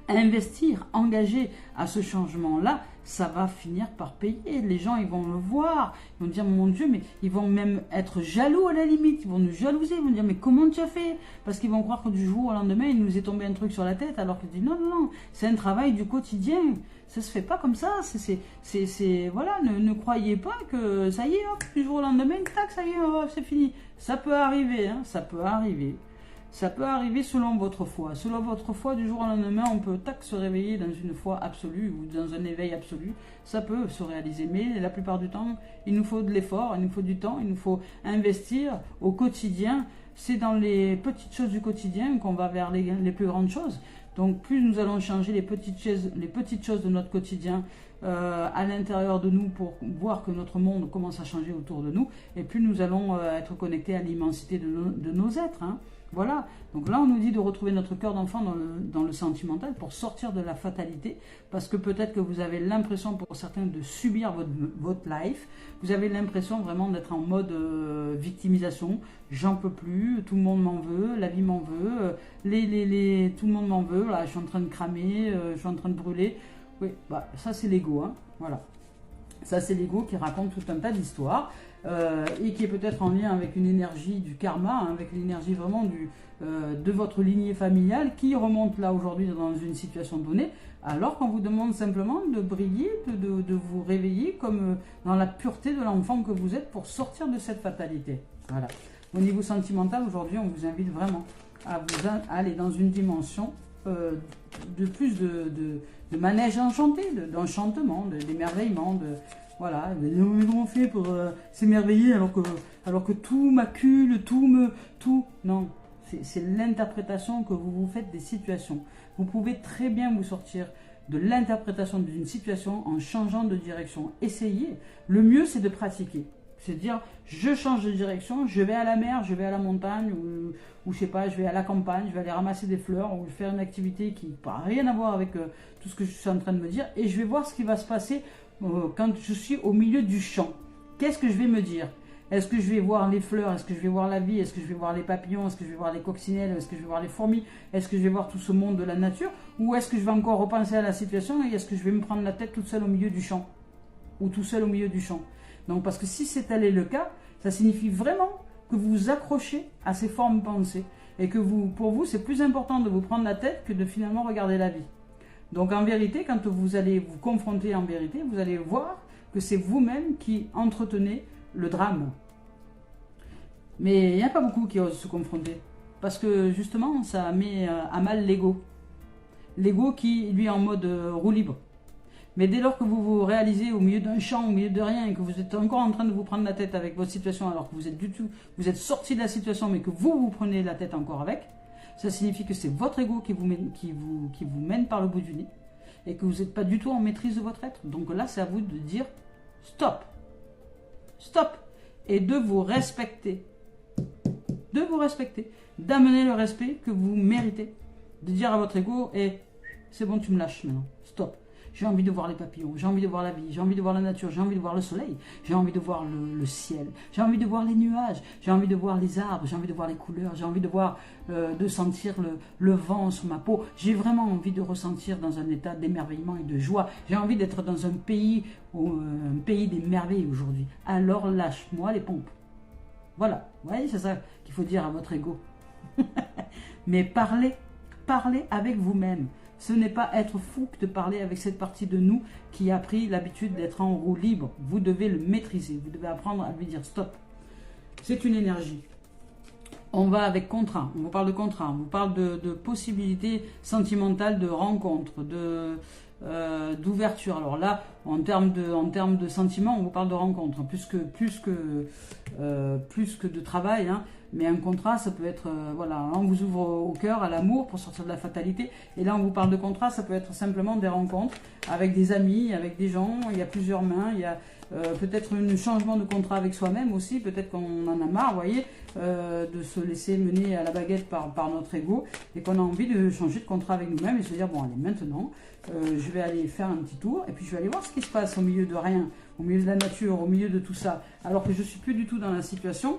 investir, engager à ce changement-là, ça va finir par payer. Les gens, ils vont le voir, ils vont dire, mon Dieu, mais ils vont même être jaloux à la limite, ils vont nous jalouser, ils vont dire, mais comment tu as fait? Parce qu'ils vont croire que du jour au lendemain, il nous est tombé un truc sur la tête, alors que je dis, non, non, non, c'est un travail du quotidien, ça se fait pas comme ça, voilà, ne croyez pas que ça y est, hop, du jour au lendemain, tac, ça y est, hop, c'est fini. Ça peut arriver, hein, ça peut arriver. Ça peut arriver selon votre foi. Selon votre foi, du jour au lendemain, on peut tac se réveiller dans une foi absolue ou dans un éveil absolu. Ça peut se réaliser, mais la plupart du temps, il nous faut de l'effort, il nous faut du temps, il nous faut investir au quotidien. C'est dans les petites choses du quotidien qu'on va vers les plus grandes choses. Donc plus nous allons changer les petites choses de notre quotidien à l'intérieur de nous pour voir que notre monde commence à changer autour de nous, et plus nous allons être connectés à l'immensité de nos êtres. Hein. Voilà, donc là on nous dit de retrouver notre cœur d'enfant dans le sentimental pour sortir de la fatalité, parce que peut-être que vous avez l'impression pour certains de subir votre life, vous avez l'impression vraiment d'être en mode victimisation, j'en peux plus, tout le monde m'en veut, la vie m'en veut, tout le monde m'en veut, là, je suis en train de cramer, je suis en train de brûler, oui, bah, ça c'est l'ego, hein, voilà. Ça, c'est l'ego qui raconte tout un tas d'histoires et qui est peut-être en lien avec une énergie du karma, hein, avec l'énergie vraiment de votre lignée familiale qui remonte là aujourd'hui dans une situation donnée, alors qu'on vous demande simplement de briller, de vous réveiller comme dans la pureté de l'enfant que vous êtes pour sortir de cette fatalité. Voilà. Au niveau sentimental, aujourd'hui, on vous invite vraiment à aller dans une dimension de plus de manège enchanté, d'enchantement, d'émerveillement, voilà, mais comment on fait pour s'émerveiller alors que tout m'accule, tout, non, c'est l'interprétation que vous faites des situations. Vous pouvez très bien vous sortir de l'interprétation d'une situation en changeant de direction. Essayez, le mieux c'est de pratiquer. C'est de dire, je change de direction, je vais à la mer, je vais à la montagne, ou je sais pas, je vais à la campagne, je vais aller ramasser des fleurs, ou faire une activité qui n'a rien à voir avec tout ce que je suis en train de me dire, et je vais voir ce qui va se passer quand je suis au milieu du champ. Qu'est-ce que je vais me dire? Est-ce que je vais voir les fleurs? Est-ce que je vais voir la vie? Est-ce que je vais voir les papillons? Est-ce que je vais voir les coccinelles? Est-ce que je vais voir les fourmis? Est-ce que je vais voir tout ce monde de la nature? Ou est-ce que je vais encore repenser à la situation et est-ce que je vais me prendre la tête toute seule au milieu du champ? Ou tout seul au milieu du champ? Donc, parce que si c'est allé le cas, ça signifie vraiment que vous vous accrochez à ces formes pensées et que pour vous, c'est plus important de vous prendre la tête que de finalement regarder la vie. Donc, en vérité, quand vous allez vous confronter en vérité, vous allez voir que c'est vous-même qui entretenez le drame. Mais il n'y a pas beaucoup qui osent se confronter parce que justement, ça met à mal l'ego. L'ego qui, lui, est en mode roue libre. Mais dès lors que vous vous réalisez au milieu d'un champ, au milieu de rien, et que vous êtes encore en train de vous prendre la tête avec votre situation, alors que vous êtes sorti de la situation, mais que vous prenez la tête encore avec, ça signifie que c'est votre ego qui vous mène par le bout du nez, et que vous n'êtes pas du tout en maîtrise de votre être. Donc là, c'est à vous de dire stop, stop, et de vous respecter, d'amener le respect que vous méritez, de dire à votre ego, c'est bon, tu me lâches maintenant, stop. J'ai envie de voir les papillons, j'ai envie de voir la vie, j'ai envie de voir la nature, j'ai envie de voir le soleil, j'ai envie de voir le ciel, j'ai envie de voir les nuages, j'ai envie de voir les arbres, j'ai envie de voir les couleurs, j'ai envie de voir, de sentir le vent sur ma peau. J'ai vraiment envie de ressentir dans un état d'émerveillement et de joie. J'ai envie d'être dans un pays des merveilles aujourd'hui. Alors lâche-moi les pompes. Voilà, vous voyez, c'est ça qu'il faut dire à votre ego. Mais parlez avec vous-même. Ce n'est pas être fou que de parler avec cette partie de nous qui a pris l'habitude d'être en roue libre. Vous devez le maîtriser. Vous devez apprendre à lui dire stop. C'est une énergie. On va avec contrat. On vous parle de contrat. On vous parle de possibilités sentimentales, de rencontres, d'ouverture. Alors là, en termes de sentiments, on vous parle de rencontres, plus que de travail. Hein. Mais un contrat, ça peut être, voilà, là on vous ouvre au cœur, à l'amour pour sortir de la fatalité. Et là on vous parle de contrat, ça peut être simplement des rencontres avec des amis, avec des gens, il y a plusieurs mains, peut-être un changement de contrat avec soi-même aussi, peut-être qu'on en a marre, vous voyez, de se laisser mener à la baguette par notre ego, et qu'on a envie de changer de contrat avec nous-mêmes et se dire, bon allez, maintenant, je vais aller faire un petit tour, et puis je vais aller voir ce qui se passe au milieu de rien, au milieu de la nature, au milieu de tout ça, alors que je suis plus du tout dans la situation,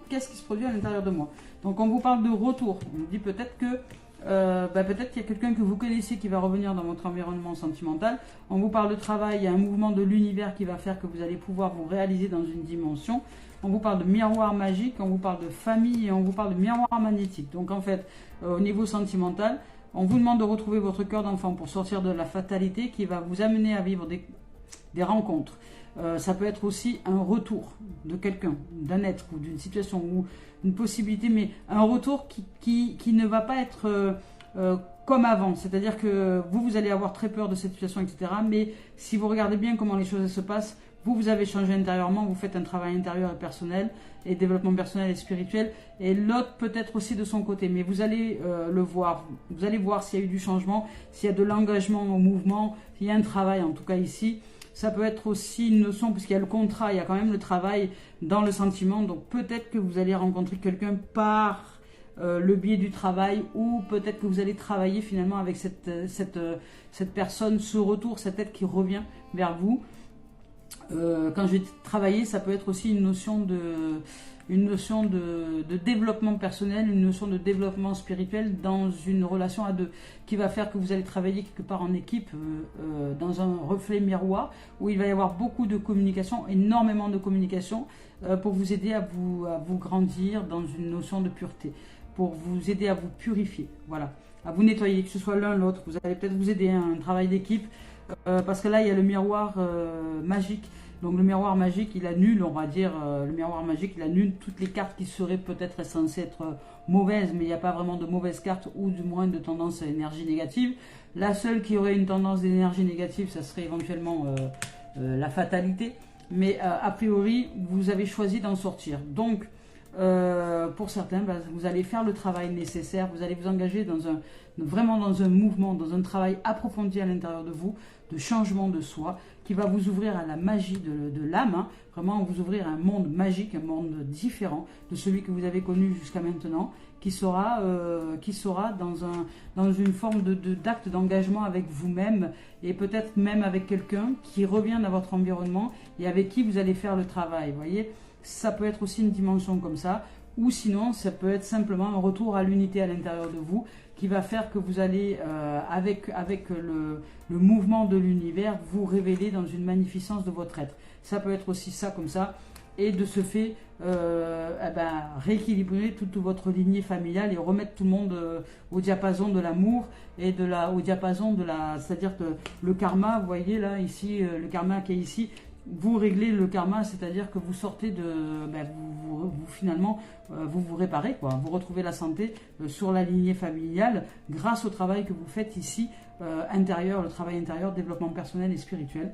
qu'est-ce qui se produit à l'intérieur de moi? Donc on vous parle de retour, on vous dit peut-être que peut-être qu'il y a quelqu'un que vous connaissez qui va revenir dans votre environnement sentimental. On vous parle de travail, il y a un mouvement de l'univers qui va faire que vous allez pouvoir vous réaliser dans une dimension. On vous parle de miroir magique, on vous parle de famille et on vous parle de miroir magnétique. Donc en fait, au niveau sentimental, on vous demande de retrouver votre cœur d'enfant pour sortir de la fatalité qui va vous amener à vivre des rencontres. Ça peut être aussi un retour de quelqu'un, d'un être ou d'une situation ou une possibilité, mais un retour qui ne va pas être comme avant. C'est-à-dire que vous allez avoir très peur de cette situation, etc. Mais si vous regardez bien comment les choses se passent, vous avez changé intérieurement, vous faites un travail intérieur et personnel, et développement personnel et spirituel, et l'autre peut-être aussi de son côté, mais vous allez le voir, vous allez voir s'il y a eu du changement, s'il y a de l'engagement au mouvement, s'il y a un travail en tout cas ici. Ça peut être aussi une notion, puisqu'il y a le contrat, il y a quand même le travail dans le sentiment. Donc peut-être que vous allez rencontrer quelqu'un par le biais du travail, ou peut-être que vous allez travailler finalement avec cette personne, ce retour, cet être qui revient vers vous. Quand je vais travailler, ça peut être aussi une notion de développement personnel, une notion de développement spirituel dans une relation à deux, qui va faire que vous allez travailler quelque part en équipe, dans un reflet miroir, où il va y avoir beaucoup de communication, énormément de communication, pour vous aider à vous grandir dans une notion de pureté, pour vous aider à vous purifier, voilà, à vous nettoyer, que ce soit l'un l'autre. Vous allez peut-être vous aider à un travail d'équipe, parce que là il y a le miroir magique. Donc le miroir magique, il annule, on va dire, le miroir magique, il annule toutes les cartes qui seraient peut-être censées être mauvaises, mais il n'y a pas vraiment de mauvaises cartes, ou du moins de tendance à énergie négative. La seule qui aurait une tendance d'énergie négative, ça serait éventuellement la fatalité, mais a priori, vous avez choisi d'en sortir. Donc, pour certains, vous allez faire le travail nécessaire, vous allez vous engager vraiment dans un mouvement, dans un travail approfondi à l'intérieur de vous, de changement de soi, qui va vous ouvrir à la magie de l'âme, hein. Vraiment vous ouvrir à un monde magique, un monde différent de celui que vous avez connu jusqu'à maintenant, qui sera dans une forme d'acte d'engagement avec vous-même, et peut-être même avec quelqu'un qui revient dans votre environnement et avec qui vous allez faire le travail, vous voyez. Ça peut être aussi une dimension comme ça, ou sinon ça peut être simplement un retour à l'unité à l'intérieur de vous, qui va faire que vous allez, avec le mouvement de l'univers, vous révéler dans une magnificence de votre être. Ça peut être aussi ça comme ça, et de ce fait, rééquilibrer toute votre lignée familiale et remettre tout le monde au diapason de l'amour et au diapason de la... C'est-à-dire que le karma, vous voyez là, ici, le karma qui est ici, vous réglez le karma, c'est-à-dire que vous sortez de... finalement, vous réparez, quoi. Vous retrouvez la santé sur la lignée familiale grâce au travail que vous faites ici, intérieur, le travail intérieur, développement personnel et spirituel.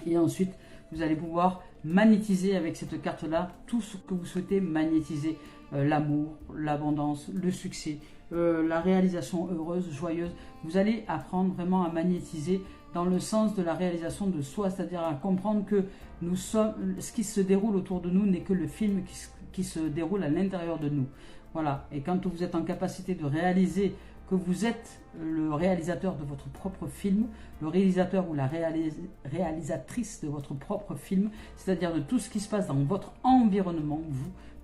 Et ensuite, vous allez pouvoir magnétiser avec cette carte-là tout ce que vous souhaitez magnétiser. L'amour, l'abondance, le succès, la réalisation heureuse, joyeuse. Vous allez apprendre vraiment à magnétiser dans le sens de la réalisation de soi, c'est-à-dire à comprendre que nous sommes, ce qui se déroule autour de nous n'est que le film qui se déroule à l'intérieur de nous. Voilà. Et quand vous êtes en capacité de réaliser que vous êtes le réalisateur de votre propre film, le réalisateur ou la réalisatrice de votre propre film, c'est-à-dire de tout ce qui se passe dans votre environnement,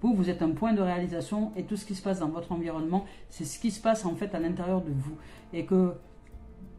vous êtes un point de réalisation, et tout ce qui se passe dans votre environnement, c'est ce qui se passe en fait à l'intérieur de vous. Et que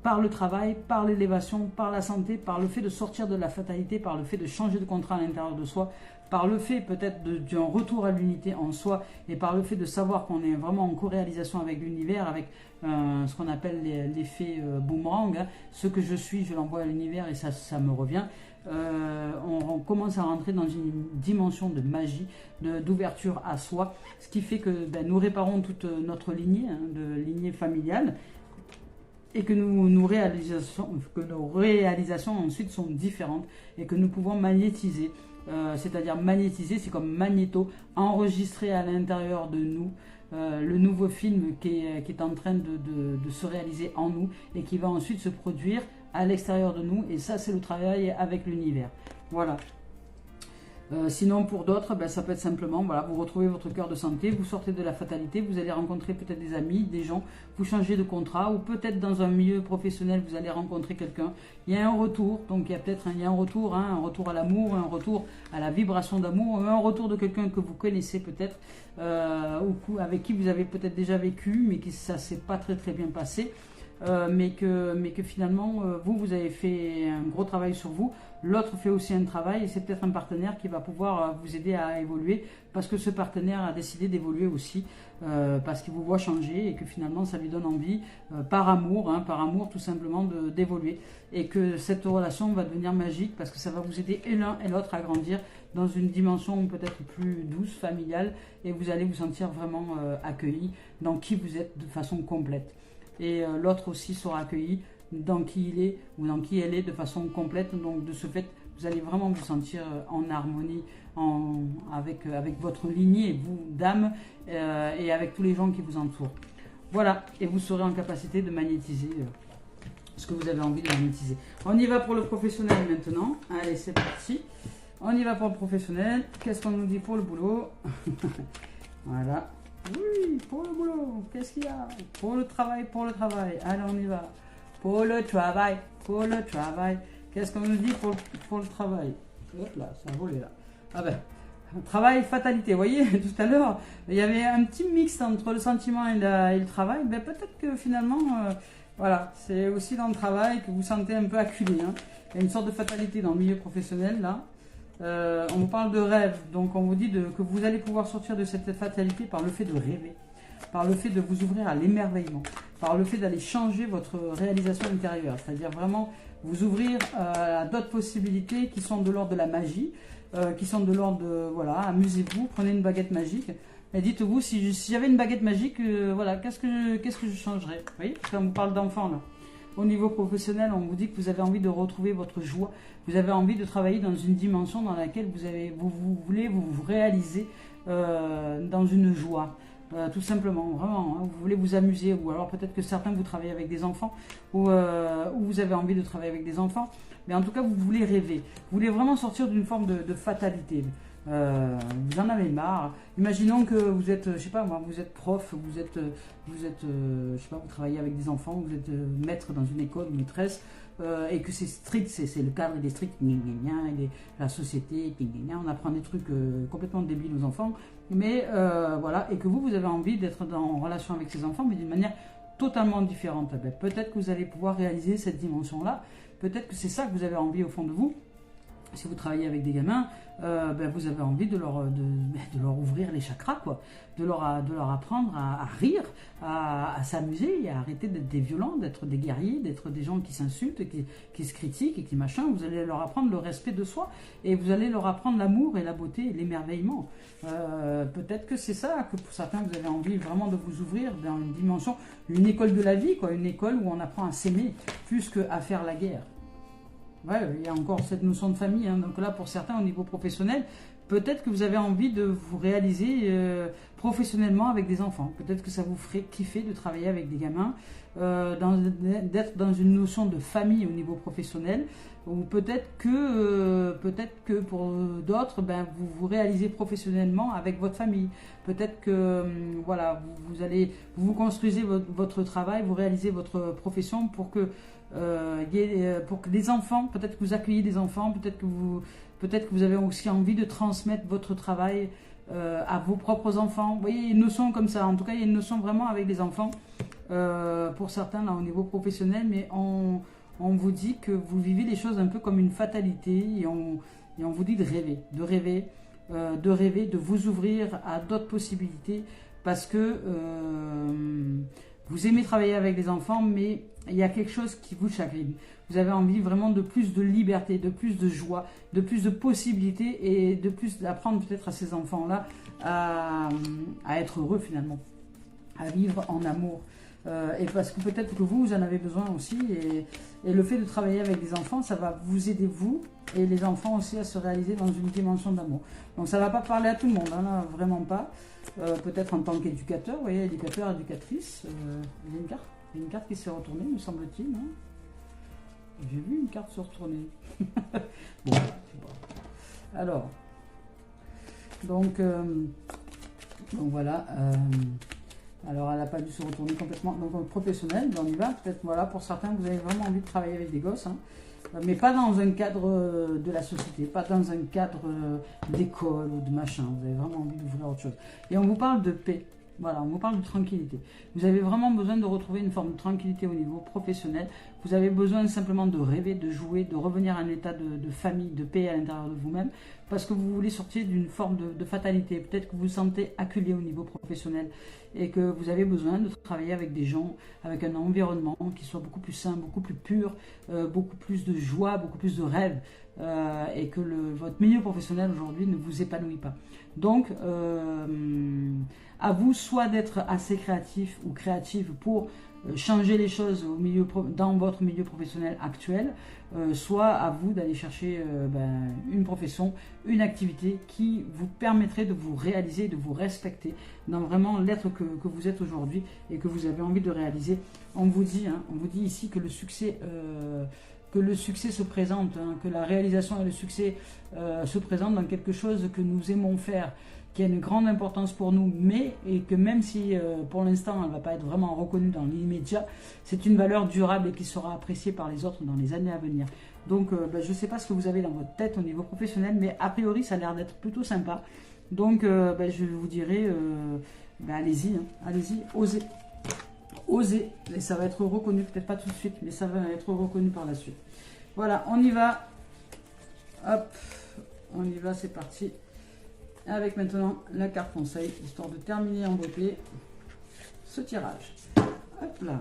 par le travail, par l'élévation, par la santé, par le fait de sortir de la fatalité, par le fait de changer de contrat à l'intérieur de soi, par le fait peut-être d'un retour à l'unité en soi, et par le fait de savoir qu'on est vraiment en co-réalisation avec l'univers, avec ce qu'on appelle l'effet boomerang, hein. Ce que je suis, je l'envoie à l'univers et ça me revient. On commence à rentrer dans une dimension de magie, d'ouverture à soi, ce qui fait que nous réparons toute notre lignée, hein, de lignée familiale, et que nos réalisations ensuite sont différentes, et que nous pouvons magnétiser. C'est-à-dire magnétiser, c'est comme magnéto, enregistrer à l'intérieur de nous le nouveau film qui est en train de se réaliser en nous, et qui va ensuite se produire à l'extérieur de nous, et ça c'est le travail avec l'univers. Voilà. Sinon pour d'autres, ben, ça peut être simplement, voilà, vous retrouvez votre cœur de santé, vous sortez de la fatalité, vous allez rencontrer peut-être des amis, des gens, vous changez de contrat, ou peut-être dans un milieu professionnel, vous allez rencontrer quelqu'un. Il y a un retour, donc il y a peut-être un retour, hein, un retour à l'amour, un retour à la vibration d'amour, un retour de quelqu'un que vous connaissez peut-être, ou avec qui vous avez peut-être déjà vécu, mais que ça ne s'est pas très bien passé. Mais que finalement, vous avez fait un gros travail sur vous, l'autre fait aussi un travail, et c'est peut-être un partenaire qui va pouvoir vous aider à évoluer, parce que ce partenaire a décidé d'évoluer aussi, parce qu'il vous voit changer, et que finalement ça lui donne envie, par amour tout simplement, d'évoluer, et que cette relation va devenir magique, parce que ça va vous aider et l'un et l'autre à grandir dans une dimension peut-être plus douce, familiale, et vous allez vous sentir vraiment accueilli dans qui vous êtes de façon complète. Et l'autre aussi sera accueilli dans qui il est ou dans qui elle est de façon complète. Donc de ce fait, vous allez vraiment vous sentir en harmonie avec votre lignée, vous, d'âme, et avec tous les gens qui vous entourent. Voilà, et vous serez en capacité de magnétiser ce que vous avez envie de magnétiser. On y va pour le professionnel maintenant. Allez, c'est parti. On y va pour le professionnel. Qu'est-ce qu'on nous dit pour le boulot? Voilà. Oui, pour le boulot, qu'est-ce qu'il y a? Pour le travail, allez on y va. Pour le travail, qu'est-ce qu'on nous dit pour le travail? Hop là, ça a volé là. Ah ben, travail, fatalité, vous voyez, tout à l'heure, il y avait un petit mix entre le sentiment et le travail. Ben peut-être que finalement, voilà, c'est aussi dans le travail que vous sentez un peu acculé, hein. Il y a une sorte de fatalité dans le milieu professionnel là. On vous parle de rêve, donc on vous dit que vous allez pouvoir sortir de cette fatalité par le fait de rêver, par le fait de vous ouvrir à l'émerveillement, par le fait d'aller changer votre réalisation intérieure, c'est-à-dire vraiment vous ouvrir à d'autres possibilités qui sont de l'ordre de la magie, qui sont de l'ordre de, voilà, amusez-vous, prenez une baguette magique, et dites-vous, si j'avais une baguette magique, voilà, qu'est-ce que je changerais? Vous voyez, parce qu'on vous parle d'enfants là. Au niveau professionnel, on vous dit que vous avez envie de retrouver votre joie. Vous avez envie de travailler dans une dimension dans laquelle vous voulez vous réaliser dans une joie. Tout simplement, vraiment, hein, vous voulez vous amuser, ou alors peut-être que certains vous travaillez avec des enfants, ou vous avez envie de travailler avec des enfants, mais en tout cas vous voulez rêver. Vous voulez vraiment sortir d'une forme de fatalité. Vous en avez marre. Imaginons que vous êtes, je sais pas moi, vous êtes prof, vous êtes, je sais pas, vous travaillez avec des enfants, vous êtes maître dans une école ou maîtresse, et que c'est strict, c'est le cadre, il est strict, la société, on apprend des trucs complètement débiles aux enfants, mais voilà, et que vous avez envie d'être en relation avec ces enfants, mais d'une manière totalement différente. Eh ben, peut-être que vous allez pouvoir réaliser cette dimension-là, peut-être que c'est ça que vous avez envie au fond de vous. Si vous travaillez avec des gamins, ben vous avez envie de leur ouvrir les chakras, quoi, de leur apprendre à rire, à s'amuser, et à arrêter d'être des violents, d'être des guerriers, d'être des gens qui s'insultent, qui se critiquent et qui machin. Vous allez leur apprendre le respect de soi, et vous allez leur apprendre l'amour et la beauté et l'émerveillement. Peut-être que c'est ça, que pour certains vous avez envie vraiment de vous ouvrir dans une dimension, une école de la vie, quoi, une école où on apprend à s'aimer plus qu'à faire la guerre. Ouais, il y a encore cette notion de famille, hein. Donc là, pour certains, au niveau professionnel, peut-être que vous avez envie de vous réaliser professionnellement avec des enfants. Peut-être que ça vous ferait kiffer de travailler avec des gamins, d'être dans une notion de famille au niveau professionnel, ou peut-être que pour d'autres, ben, vous vous réalisez professionnellement avec votre famille. Peut-être que voilà, vous construisez votre travail, vous réalisez votre profession pour que des enfants, peut-être que vous accueillez des enfants, peut-être que vous avez aussi envie de transmettre votre travail à vos propres enfants. Vous voyez, il y a une notion comme ça. En tout cas, il y a une notion vraiment avec les enfants, pour certains là au niveau professionnel, mais on vous dit que vous vivez les choses un peu comme une fatalité, et on vous dit de rêver, de vous ouvrir à d'autres possibilités, parce que vous aimez travailler avec des enfants, mais il y a quelque chose qui vous chagrine. Vous avez envie vraiment de plus de liberté, de plus de joie, de plus de possibilités, et de plus d'apprendre peut-être à ces enfants-là à être heureux finalement, à vivre en amour. Et parce que peut-être que vous en avez besoin aussi, et le fait de travailler avec des enfants, ça va vous aider vous et les enfants aussi à se réaliser dans une dimension d'amour. Donc ça ne va pas parler à tout le monde, hein, là, vraiment pas. Peut-être en tant qu'éducateur, vous voyez, éducateur, éducatrice, il y a une carte qui s'est retournée, me semble-t-il. Hein. J'ai vu une carte se retourner. Bon, alors, donc voilà. Alors, elle n'a pas dû se retourner complètement. Donc, professionnel, on y va. Peut-être, voilà, pour certains, vous avez vraiment envie de travailler avec des gosses, hein, mais pas dans un cadre de la société, pas dans un cadre d'école ou de machin. Vous avez vraiment envie d'ouvrir autre chose. Et on vous parle de paix. Voilà, on vous parle de tranquillité. Vous avez vraiment besoin de retrouver une forme de tranquillité au niveau professionnel. Vous avez besoin simplement de rêver, de jouer, de revenir à un état de famille, de paix à l'intérieur de vous-même, parce que vous voulez sortir d'une forme de fatalité. Peut-être que vous vous sentez acculé au niveau professionnel et que vous avez besoin de travailler avec des gens, avec un environnement qui soit beaucoup plus sain, beaucoup plus pur, beaucoup plus de joie, beaucoup plus de rêve, et que votre milieu professionnel aujourd'hui ne vous épanouit pas. Donc, à vous soit d'être assez créatif ou créative pour changer les choses dans votre milieu professionnel actuel, soit à vous d'aller chercher une profession, une activité qui vous permettrait de vous réaliser, de vous respecter dans vraiment l'être que vous êtes aujourd'hui et que vous avez envie de réaliser. On vous dit ici que le succès se présente, hein, que la réalisation et le succès se présentent dans quelque chose que nous aimons faire, qui a une grande importance pour nous, et que même si pour l'instant elle ne va pas être vraiment reconnue dans l'immédiat, c'est une valeur durable et qui sera appréciée par les autres dans les années à venir. Donc je ne sais pas ce que vous avez dans votre tête au niveau professionnel, mais a priori ça a l'air d'être plutôt sympa. Donc je vous dirais, allez-y, hein, allez-y, osez. Osez, et ça va être reconnu, peut-être pas tout de suite, mais ça va être reconnu par la suite. Voilà, on y va. Hop, on y va, c'est parti. Avec maintenant la carte conseil, histoire de terminer en beauté ce tirage. Hop là.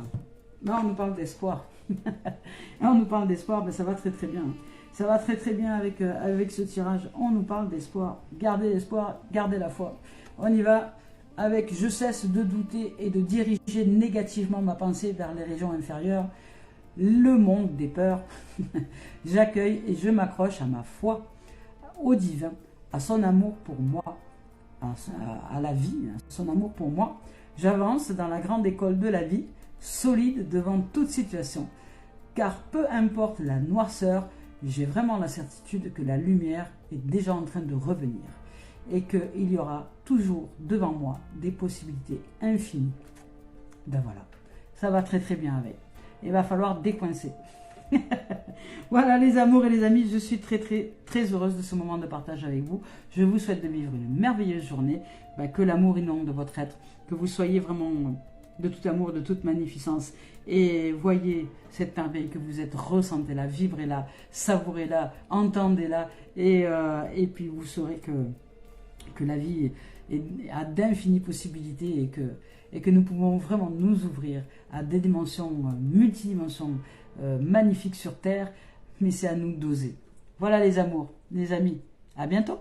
Là, on nous parle d'espoir. Là, on nous parle d'espoir, ça va très très bien. Ça va très très bien avec ce tirage. On nous parle d'espoir. Gardez l'espoir, gardez la foi. On y va. Avec je cesse de douter et de diriger négativement ma pensée vers les régions inférieures, le monde des peurs. J'accueille et je m'accroche à ma foi, au divin, à son amour pour moi, à la vie, à son amour pour moi. J'avance dans la grande école de la vie, solide devant toute situation. Car peu importe la noirceur, j'ai vraiment la certitude que la lumière est déjà en train de revenir. Et qu'il y aura toujours devant moi des possibilités infinies. Ben voilà, ça va très très bien avec. Il va falloir décoincer. Voilà les amours et les amis, je suis très très très heureuse de ce moment de partage avec vous. Je vous souhaite de vivre une merveilleuse journée, que l'amour inonde votre être, que vous soyez vraiment de tout amour, de toute magnificence, et voyez cette merveille que vous êtes, ressentez-la, vibrez-la, savourez-la, entendez-la, et puis vous saurez que la vie a d'infinies possibilités et que nous pouvons vraiment nous ouvrir à des dimensions, multidimensions magnifiques sur Terre, mais c'est à nous d'oser. Voilà les amours, les amis, à bientôt.